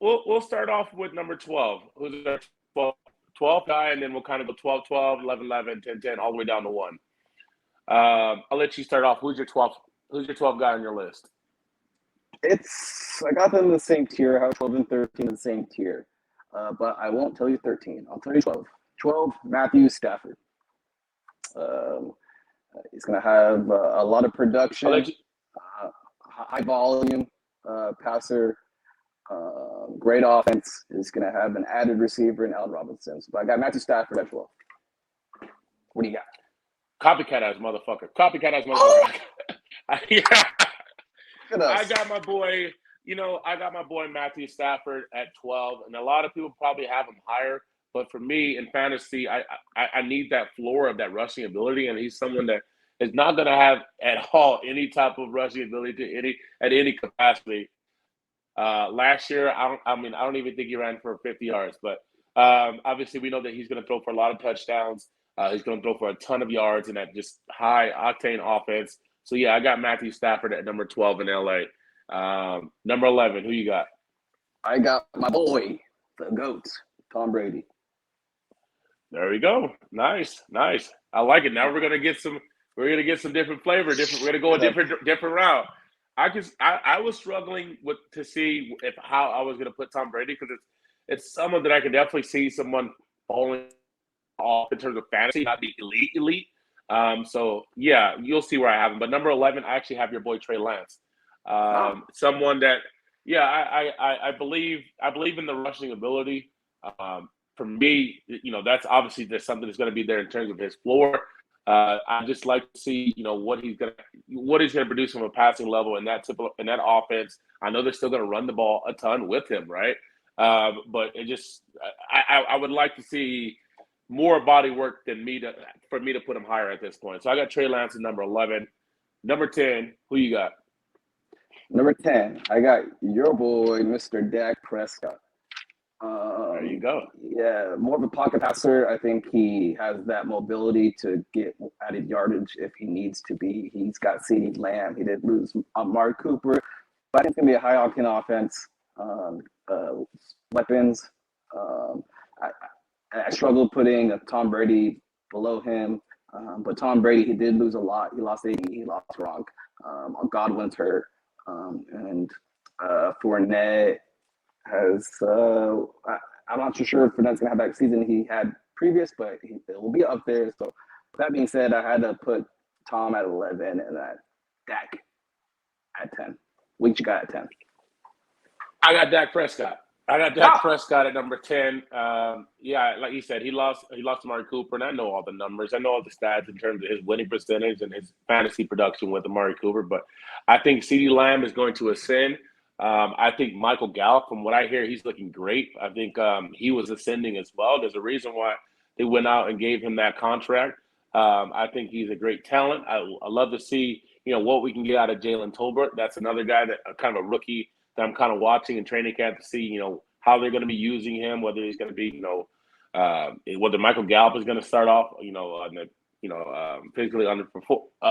We'll start off with number 12. Who's our 12 guy, and then we'll kind of go 12, 12, 11, 11, 10, 10, all the way down to 1. I'll let you start off. Who's your 12 guy on your list? I got them in the same tier. I have 12 and 13 in the same tier. But I won't tell you 13. I'll tell you 12. 12, Matthew Stafford. He's going to have a lot of production, high volume passer, great offense. He's going to have an added receiver in Allen Robinson. But I got Matthew Stafford at 12. What do you got? Copycat ass motherfucker. Copycat ass Oh, motherfucker. Yeah. look at I us. got my boy, I got my boy Matthew Stafford at 12, and a lot of people probably have him higher. But for me in fantasy, I need that floor of that rushing ability, and he's someone that is not going to have at all any type of rushing ability to any capacity. Last year, I don't even think he ran for 50 yards, but obviously we know that he's going to throw for a lot of touchdowns. He's going to throw for a ton of yards in that just high octane offense. So yeah, I got Matthew Stafford at number 12 in LA. Number 11, who you got? I got my boy, the GOAT, Tom Brady. There we go. Nice, nice. I like it. Now we're gonna get some. We're gonna get some different flavor. Different. We're gonna go a different route. I was struggling with to see if how I was gonna put Tom Brady because it's someone that I could definitely see someone falling off in terms of fantasy, not the elite. So yeah, you'll see where I have him. But number 11, I actually have your boy Trey Lance. Oh, Someone that, yeah, I believe in the rushing ability. For me, that's obviously there's something that's going to be there in terms of his floor. I just like to see, what he's gonna produce from a passing level in that offense. I know they're still going to run the ball a ton with him, right? But it just, I would like to see more body work than for me to put him higher at this point. So I got Trey Lance at number 11. Number 10, who you got? number 10, I got your boy, Mr. Dak Prescott. There you go. Yeah, more of a pocket passer. I think he has that mobility to get added yardage if he needs to be. He's got CeeDee Lamb. He did lose Amari Cooper, but I think it's going to be a high octane offense. Uh, Weapons. I, I struggled putting Tom Brady below him, but Tom Brady, he did lose a lot. He lost AD, he lost Gronk. Godwin's hurt, and Fournette has. I'm not too sure if Fournette's gonna have that season he had previous, but it will be up there. So that being said, I had to put Tom at 11 and that Dak at 10. What you got at 10? I got Dak Prescott. I got Dak Ah, Prescott at number 10. Yeah, like you said, he lost Amari Cooper, and I know all the numbers. I know all the stats in terms of his winning percentage and his fantasy production with Amari Cooper. But I think CeeDee Lamb is going to ascend. I think Michael Gallup, from what I hear, he's looking great. I think he was ascending as well. There's a reason why they went out and gave him that contract. I think he's a great talent. I love to see what we can get out of Jalen Tolbert. That's another guy that kind of a rookie that I'm kind of watching in training camp to see, how they're going to be using him, whether he's going to be, whether Michael Gallup is going to start off, physically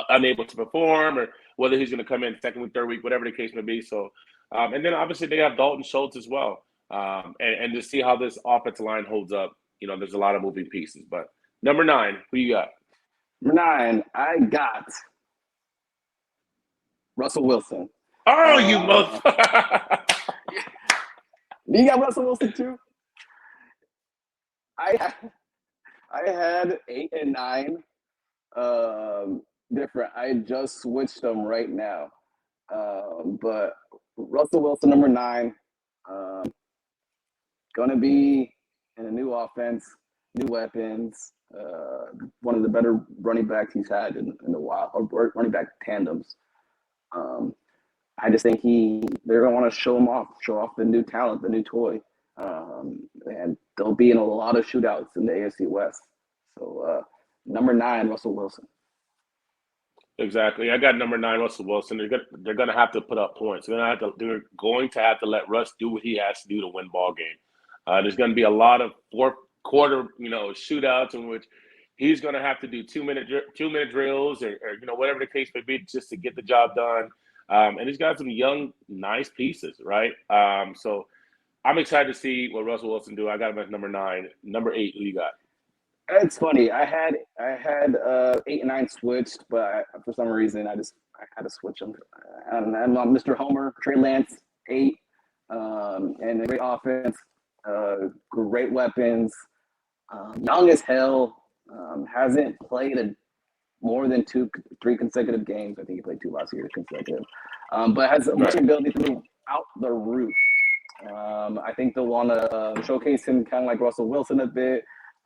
unable to perform, or whether he's going to come in second week, third week, whatever the case may be. So, and then obviously they have Dalton Schultz as well, and to see how this offensive line holds up, there's a lot of moving pieces. But number 9, who you got? Number 9, I got Russell Wilson. Oh, you Uh, motherfucker! you got Russell Wilson too? I I had 8 and 9 different. I just switched them right now. But Russell Wilson, number 9, um, gonna be in a new offense, new weapons. One of the better running backs he's had in a while, or running back tandems. Um, I just think they're gonna want to show off the new talent, the new toy, and they'll be in a lot of shootouts in the AFC West. So number 9, Russell Wilson. Exactly. I got number 9, Russell Wilson. They're gonna have to put up points. They're going to have to let Russ do what he has to do to win ball game. There's going to be a lot of fourth quarter, shootouts in which he's going to have to do 2 minute drills, or whatever the case may be, just to get the job done. And he's got some young, nice pieces, right? So I'm excited to see what Russell Wilson do. I got him at number 9. Number 8, who you got? It's funny. I had 8 and 9 switched, but for some reason I had to switch them. And I'm on Mr. Homer, Trey Lance 8, and a great offense, great weapons, young as hell. Hasn't played more than 3 consecutive games. I think he played 2 last year consecutive, but has a Right. rushing ability through out the roof. I think they'll want to showcase him kind of like Russell Wilson a bit.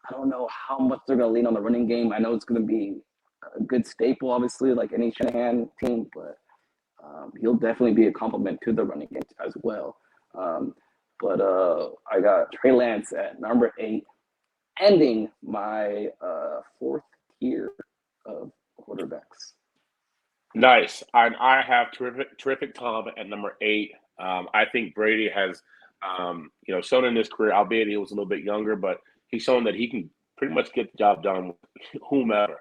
I don't know how much they're going to lean on the running game. I know it's going to be a good staple, obviously, like any Shanahan team, but he'll definitely be a complement to the running game as well. But I got Trey Lance at number 8, ending my fourth tier of quarterbacks. Nice. I have terrific Tom at number 8. I think Brady has, shown in his career, albeit he was a little bit younger, but he's shown that he can pretty much get the job done with whomever.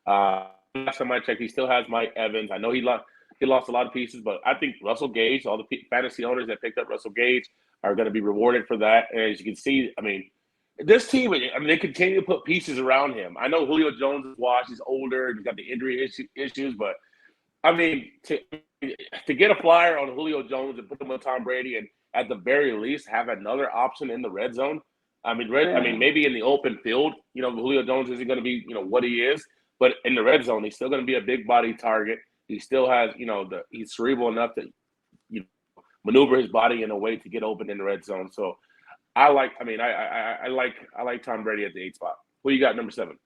Last time I checked, he still has Mike Evans. I know he lost a lot of pieces, but I think Russell Gage, all the fantasy owners that picked up Russell Gage are going to be rewarded for that. And as you can see, this team, they continue to put pieces around him. I know Julio Jones is washed. He's older. He's got the injury issues, but to get a flyer on Julio Jones and put him with Tom Brady and at the very least have another option in the red zone. Maybe in the open field, Julio Jones isn't going to be, what he is, but in the red zone, he's still going to be a big body target. He still has, he's cerebral enough to, maneuver his body in a way to get open in the red zone. So I like Tom Brady at the 8 spot. Who you got number 7?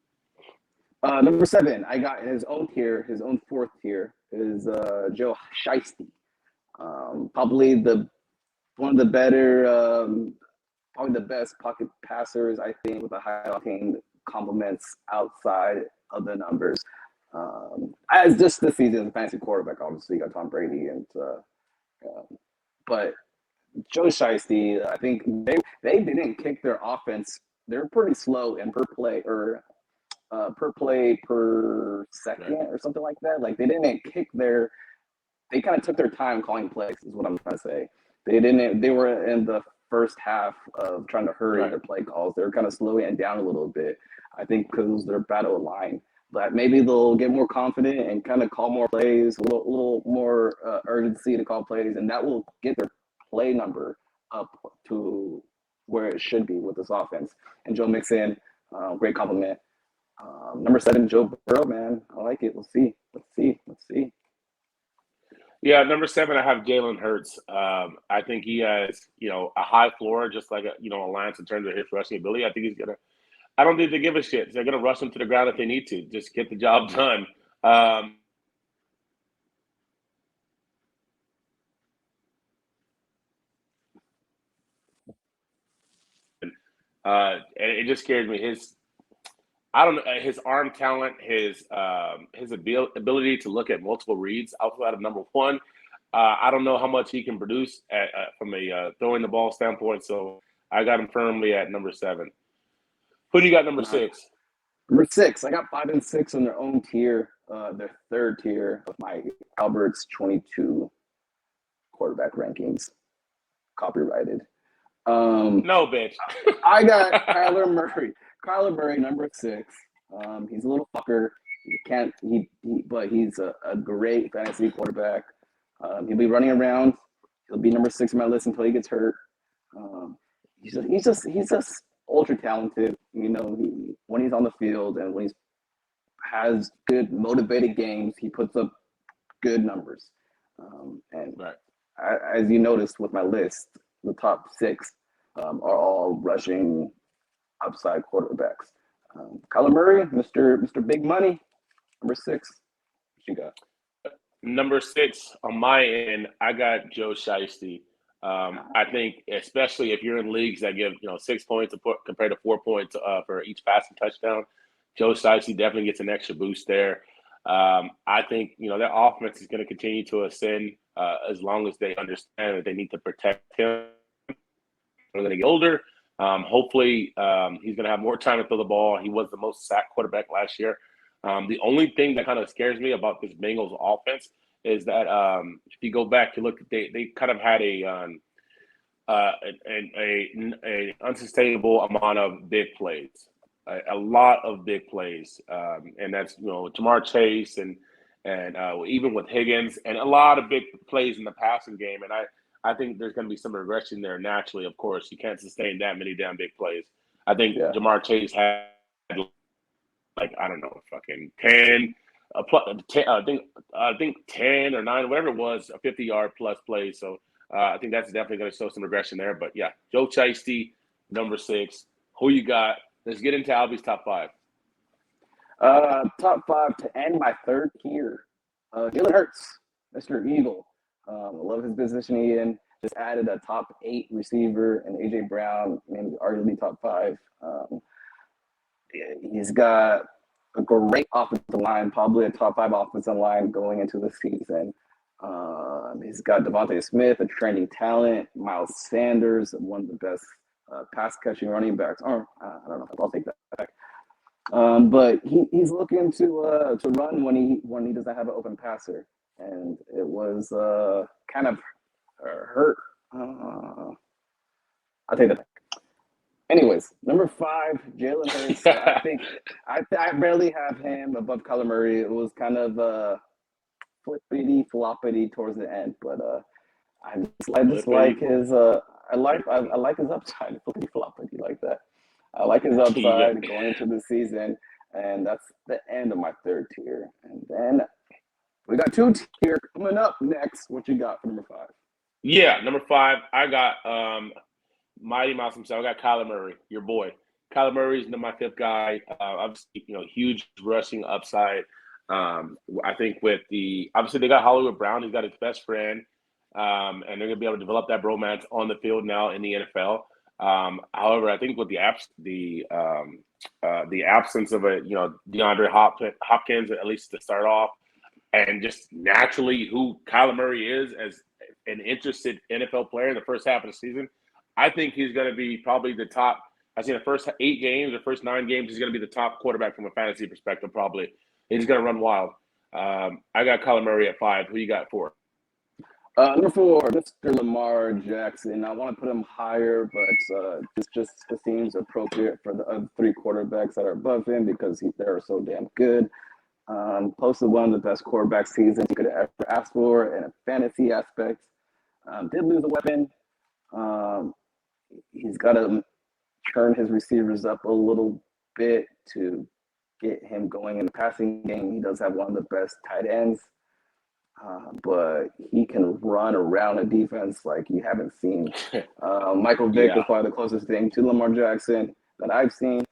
Number 7, I got his own tier, his own fourth tier is Joe Shiesty. Probably one of the better, probably the best pocket passers, I think, with a high octane compliments outside of the numbers. As just this season as a fantasy quarterback, obviously, you got Tom Brady, but Joe Shiesty, I think they didn't kick their offense. They're pretty slow and per play per second or something like that. Like they didn't kick they kind of took their time calling plays is what I'm trying to say. They were in the first half of trying to hurry their play calls. They were kind of slowing it down a little bit. I think because it was their battle line. But maybe they'll get more confident and kind of call more plays, a little more urgency to call plays, and that will get their play number up to where it should be with this offense. And Joe Mixon, great compliment. Number 7, Joe Burrow, man. I like it. Let's see. Yeah, number 7, I have Jalen Hurts. I think he has, a high floor, just like a Lance in terms of his rushing ability. I don't think they give a shit. They're gonna rush him to the ground if they need to. Just get the job done. And it just scares me. His arm talent, his ability to look at multiple reads outside of number 1. I don't know how much he can produce from a throwing the ball standpoint. So I got him firmly at number 7. Who do you got number 6? Number 6, I got 5 and 6 on their own tier, their third tier of my Albert's 22 quarterback rankings, copyrighted. No, bitch. I got Kyler Murray. Kyler Murray, number 6. He's a little fucker. But he's a great fantasy quarterback. He'll be running around. He'll be number 6 on my list until he gets hurt. He's just ultra talented. When he's on the field and when he has good motivated games, he puts up good numbers. As you noticed with my list, the top 6 are all rushing upside quarterbacks. Kyler Murray, Mr. Big Money, number 6. What you got? Number 6 on my end, I got Joe Shiesty. I think, especially if you're in leagues that give 6 points compared to 4 points for each passing touchdown, Joe Shiesty definitely gets an extra boost there. I think their offense is going to continue to ascend as long as they understand that they need to protect him. They're going to get older. Hopefully, he's going to have more time to throw the ball. He was the most sacked quarterback last year. The only thing that kind of scares me about this Bengals offense is that if you go back to look, they kind of had an unsustainable amount of big plays, a lot of big plays, and that's Jamar Chase and even with Higgins and a lot of big plays in the passing game. And I think there's going to be some regression there naturally. Of course, you can't sustain that many damn big plays. I think Jamar Chase had fucking 10. I think 10 or 9, whatever it was, a 50-yard plus play. So I think that's definitely going to show some regression there. But yeah, Joe Shiesty, number 6. Who you got? Let's get into Albie's top 5. Top five to end my third tier. Jalen Hurts, Mr. Eagle. I love his position in. Just added a top 8 receiver and AJ Brown, maybe arguably top 5. He's got a great offensive line, probably a top 5 offensive line going into the season. He's got Devontae Smith, a trending talent. Miles Sanders, one of the best pass catching running backs. Or I don't know. I'll take that back. But he's looking to run when he doesn't have an open passer, and it was kind of hurt. I'll take that back. Anyways, number 5, Jalen Hurts. I think I barely have him above Kyler Murray. It was kind of flippity floppity towards the end, but I just like his I like his upside, flippity floppity like that. I like his upside going into the season, and that's the end of my third tier. And then we got 2 tier coming up next. What you got for number 5? Yeah, number 5, I got Mighty Mouse himself. I got Kyler Murray, your boy. Kyler Murray's my 5th guy. Obviously, huge rushing upside. I think obviously they got Hollywood Brown. He's got his best friend, and they're gonna be able to develop that bromance on the field now in the NFL. However, I think with the absence of DeAndre Hopkins, at least to start off, and just naturally who Kyler Murray is as an interested NFL player in the first half of the season, I think he's going to be probably the top. I see the first 8 games or first 9 games, he's going to be the top quarterback from a fantasy perspective. Probably he's going to run wild. I got Kyler Murray at 5. Who you got 4? Number 4, Mr. Lamar Jackson. I want to put him higher, but this just seems appropriate for the other 3 quarterbacks that are above him because they're so damn good. Posted one of the best quarterback seasons you could have ever asked for in a fantasy aspect. Did lose a weapon. He's got to turn his receivers up a little bit to get him going in the passing game. He does have one of the best tight ends. But he can run around a defense like you haven't seen. Michael Vick is probably the closest thing to Lamar Jackson that I've seen.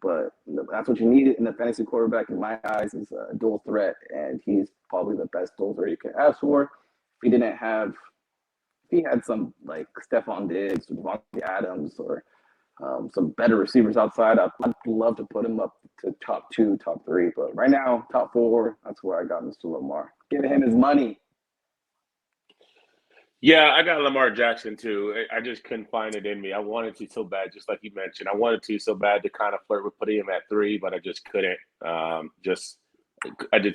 But that's what you need in a fantasy quarterback, in my eyes, is a dual threat, and he's probably the best dual threat you can ask for. If he had some like Stephon Diggs or Devontae Adams or some better receivers outside, I'd love to put him up to top 2, top 3. But right now, top 4, that's where I got Mr. Lamar. Give him his money. Yeah, I got Lamar Jackson too. I just couldn't find it in me. I wanted to so bad, just like you mentioned. I wanted to so bad to kind of flirt with putting him at 3, but I just couldn't. I just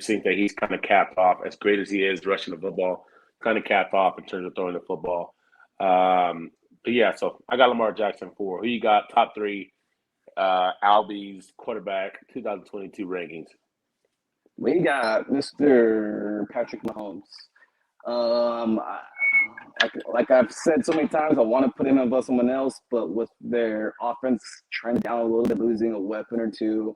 think that he's kind of capped off. As great as he is rushing the football, kind of capped off in terms of throwing the football. But yeah, so I got Lamar Jackson 4. Who you got top 3? Albie's quarterback 2022 rankings. We got Mr. Patrick Mahomes. Like I've said so many times, I want to put him above someone else, but with their offense trending down a little bit, losing a weapon or 2,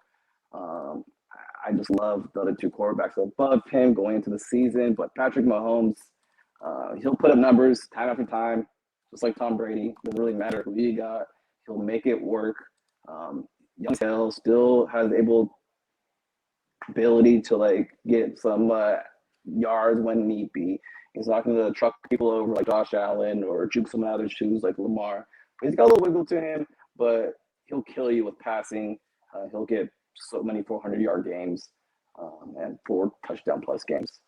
I just love the other 2 quarterbacks above him going into the season. But Patrick Mahomes, he'll put up numbers time after time, just like Tom Brady. Doesn't really matter who you got. He'll make it work. Young Tail still has ability to like get some yards when need be. He's not going to truck people over like Josh Allen or juke someone out of their shoes like Lamar. But he's got a little wiggle to him, but he'll kill you with passing. He'll get so many 400-yard games and 4 touchdown-plus games.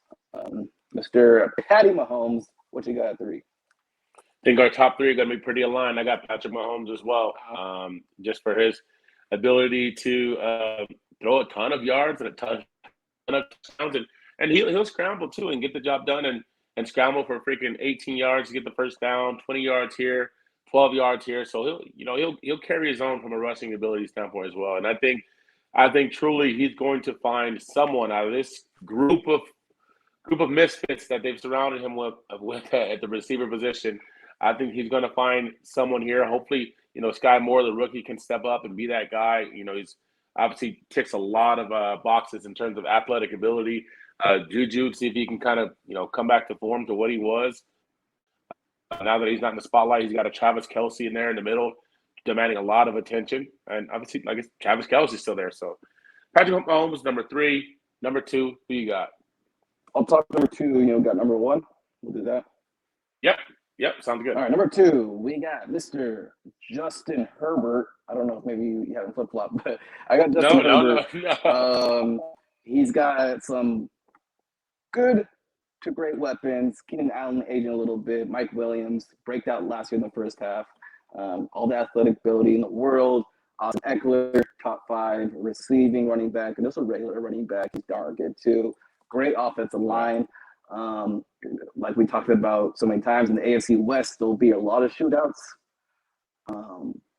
Mr. Patty Mahomes, what you got at 3? I think our top 3 are going to be pretty aligned. I got Patrick Mahomes as well, just for his ability to throw a ton of yards and a ton of touchdowns. And he'll scramble, too, and get the job done and scramble for freaking 18 yards to get the first down, 20 yards here, 12 yards here. So he'll carry his own from a rushing ability standpoint as well. And I think truly he's going to find someone out of this group of misfits that they've surrounded him with at the receiver position. I think he's going to find someone here. Hopefully, Sky Moore, the rookie, can step up and be that guy. He's obviously ticks a lot of boxes in terms of athletic ability. Juju, see if he can kind of, come back to form to what he was. Now that he's not in the spotlight, he's got a Travis Kelce in there in the middle, demanding a lot of attention. And obviously, Travis Kelce's still there. So Patrick Mahomes, number 3. Number 2, who you got? I'll talk number 2. Got number 1. We'll do that. Yep, sounds good. All right, number 2, we got Mr. Justin Herbert. I don't know if maybe you have a flip flop, but I got Justin Herbert. No. He's got some good to great weapons. Keenan Allen aging a little bit. Mike Williams breaked out last year in the first half. All the athletic ability in the world. Austin Eckler, top 5 receiving running back, and just a regular running back. He's darn good too. Great offensive line. Like we talked about so many times in the AFC West, there'll be a lot of shootouts.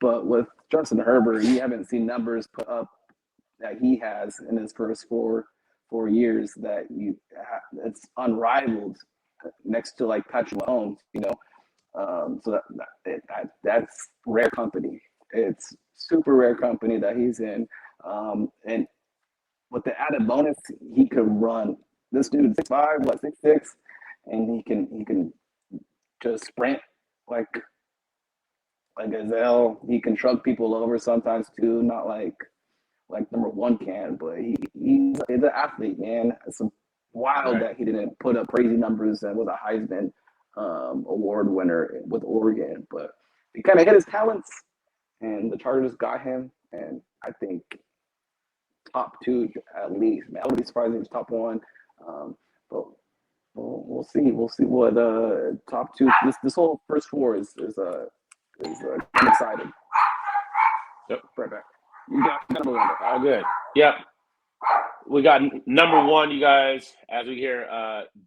But with Justin Herbert, you haven't seen numbers put up that he has in his first four years it's unrivaled next to like Patrick Mahomes, so that's rare company. It's super rare company that he's in, and with the added bonus, he could run. This dude 6'5", 6'6", and he can just sprint like a gazelle. He can shrug people over sometimes too, not like number 1 can, but he's an athlete, man. It's wild that he didn't put up crazy numbers and was a Heisman award winner with Oregon, but he kind of hit his talents, and the Chargers got him, and I think top 2 at least. Man, I would be surprised if he was top 1, but we'll see. We'll see what top 2. This whole first 4 is I'm excited. Yep. Right back. You got number 1. All good. Yep. We got number 1, you guys, as we hear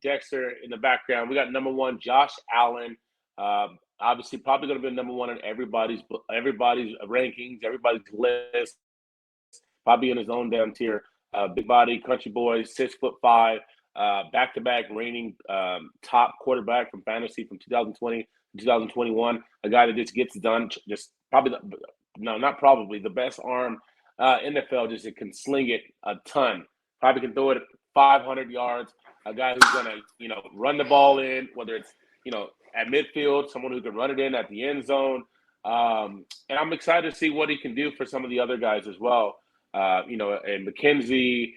Dexter in the background. We got number 1, Josh Allen. Obviously, probably going to be number 1 on everybody's rankings, everybody's list. Probably in his own damn tier. Big body, country boy, 6'5", back-to-back reigning top quarterback from fantasy from 2020 to 2021. A guy that just gets done. Just probably the best arm in the NFL. Just can sling it a ton. Probably can throw it 500 yards. A guy who's gonna run the ball in, whether it's at midfield, someone who can run it in at the end zone. And I'm excited to see what he can do for some of the other guys as well. A McKenzie,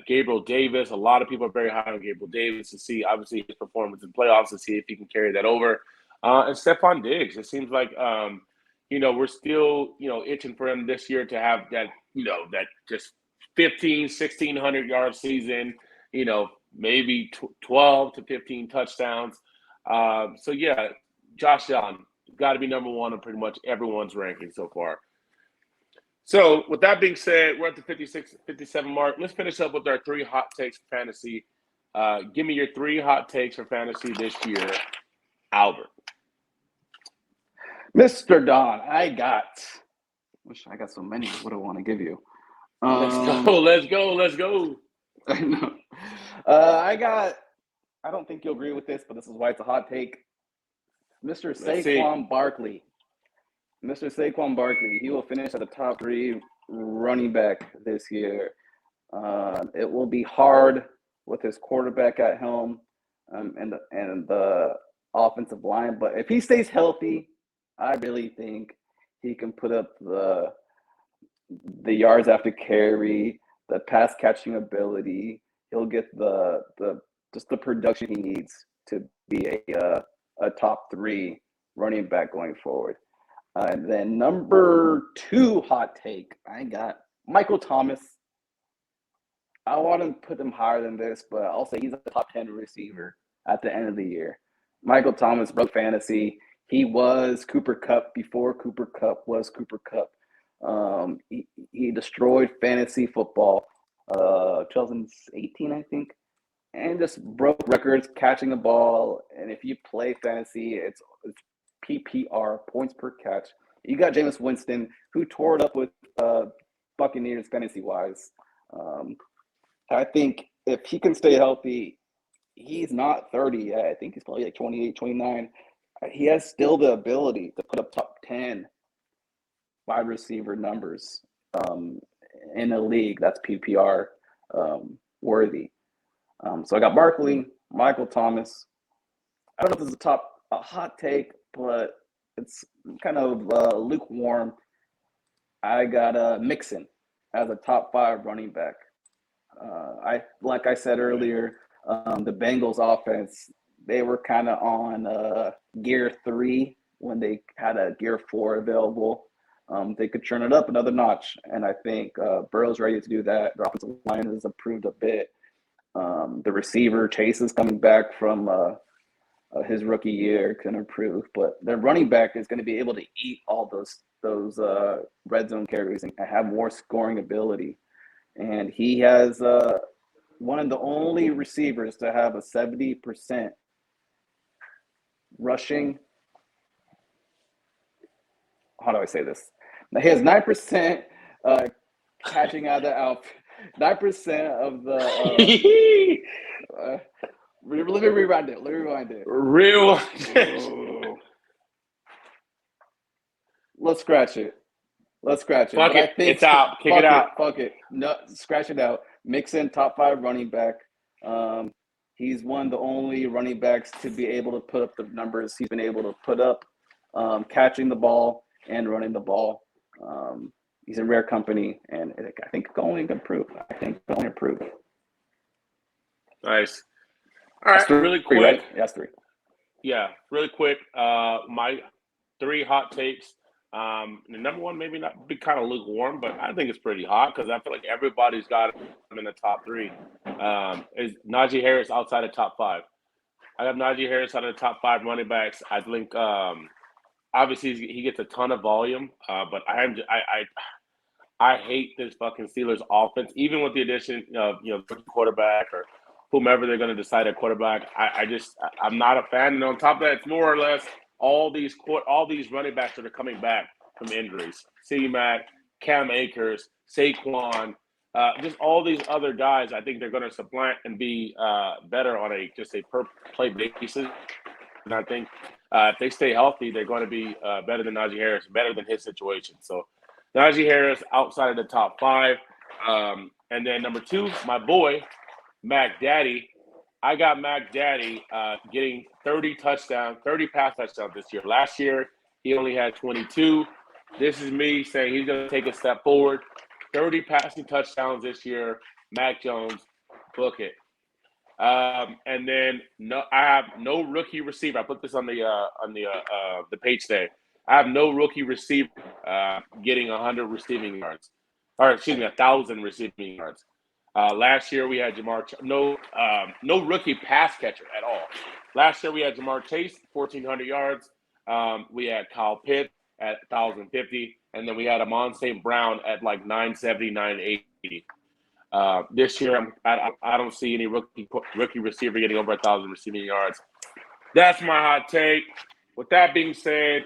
Gabriel Davis. A lot of people are very high on Gabriel Davis to see, obviously, his performance in playoffs to see if he can carry that over. And Stephon Diggs. It seems like, we're still, itching for him this year to have that, that just 1,600 yard season, maybe 12 to 15 touchdowns. So, yeah, Josh Allen got to be number 1 on pretty much everyone's ranking so far. So, with that being said, we're at the 56, 57 mark. Let's finish up with our 3 hot takes for fantasy. Give me your 3 hot takes for fantasy this year, Albert. Mr. Don, I got so many. What do I want to give you? Let's go. I know. I don't think you'll agree with this, but this is why it's a hot take. Mr. Saquon Barkley. Mr. Saquon Barkley, he will finish at the top 3 running back this year. It will be hard with his quarterback at helm and the offensive line, but if he stays healthy, I really think he can put up the yards after carry, the pass catching ability. He'll get the production he needs to be a top 3 running back going forward. And then number 2 hot take, I got Michael Thomas. I want to put him higher than this, but I'll say he's a top 10 receiver at the end of the year. Michael Thomas broke fantasy. He was Cooper Kupp before Cooper Kupp was Cooper Kupp. He destroyed fantasy football 2018, I think, and just broke records catching the ball. And if you play fantasy, it's PPR, points per catch. You got Jameis Winston, who tore it up with Buccaneers fantasy-wise. I think if he can stay healthy, he's not 30 yet. I think he's probably like 28, 29. He has still the ability to put up top 10 wide receiver numbers in a league that's PPR worthy. So I got Barkley, Michael Thomas. I don't know if this is a hot take, but it's kind of lukewarm. I got Mixon. as a top 5 running back. Like I said earlier, the Bengals offense, they were kind of on gear 3 when they had a gear 4 available. They could turn it up another notch, and I think Burrow's ready to do that. The offensive line has improved a bit. The receiver Chase is coming back from his rookie year, can improve, but their running back is going to be able to eat all those red zone carries and have more scoring ability. And he has one of the only receivers to have a 70% rushing. How do I say this? He has 9% catching out of the outfield. 9% of the. Let me rewind it. Real. Let's scratch it. Fuck But it. I think It's out. Kick it out. Fuck it. No, scratch it out. Mixon, top 5 running back. He's one of the only running backs to be able to put up the numbers he's been able to put up, catching the ball and running the ball. He's in rare company, and I think it can only improve. Nice. All right, really quick. Right? That's 3. Yeah, really quick. My 3 hot takes. The number one, maybe not be kind of lukewarm, but I think it's pretty hot because I feel like everybody's got him in the top 3. Is Najee Harris outside of top 5? I have Najee Harris out of the top 5 running backs. I think obviously he gets a ton of volume, but I hate this fucking Steelers offense, even with the addition of quarterback or whomever they're going to decide at quarterback. I'm not a fan. And on top of that, it's more or less all these running backs that are coming back from injuries. C-Mac, Cam Akers, Saquon, just all these other guys. I think they're going to supplant and be better on a per play basis. And I think if they stay healthy, they're going to be better than Najee Harris, better than his situation. So Najee Harris outside of the top 5. And then number 2, my boy, Mac Daddy. I got Mac Daddy getting 30 pass touchdowns this year. Last year, he only had 22. This is me saying he's going to take a step forward. 30 passing touchdowns this year. Mac Jones, book it. And then I have no rookie receiver. I put this on the page today. I have no rookie receiver getting 100 receiving yards, or excuse me, 1,000 receiving yards. Last year we had no rookie pass catcher at all. Last year we had Jamar Chase, 1,400 yards. We had Kyle Pitts at 1,050, and then we had Amon St. Brown at like 970, 980. This year I don't see any rookie receiver getting over 1,000 receiving yards. That's my hot take. With that being said,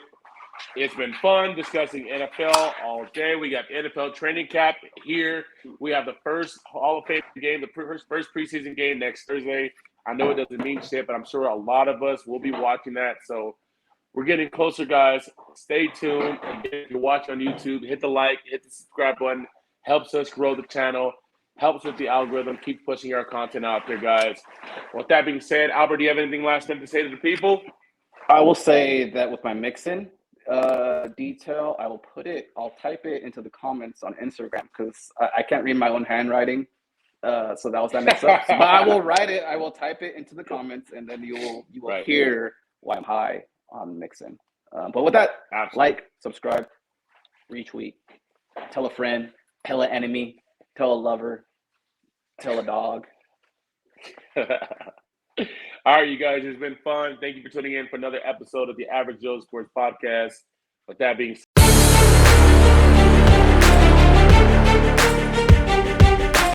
it's been fun discussing NFL all day. We got NFL training camp here. We have the first Hall of Fame game, the first preseason game next Thursday. I know it doesn't mean shit, but I'm sure a lot of us will be watching that. So we're getting closer, guys. Stay tuned. If you watch on YouTube, hit the like, hit the subscribe button. Helps us grow the channel. Helps with the algorithm. Keep pushing our content out there, guys. With that being said, Albert, do you have anything last minute to say to the people? I will say that with my Mixon detail, I'll type it into the comments on Instagram because I can't read my own handwriting. So that was that mix up. But I will write it. I will type it into the comments, and then you will hear why I'm high on Mixon. But with that, like, subscribe, retweet, tell a friend, tell an enemy, tell a lover, tell a dog. All right, you guys, it's been fun. Thank you for tuning in for another episode of the Average Joe Sports Podcast. With that being said,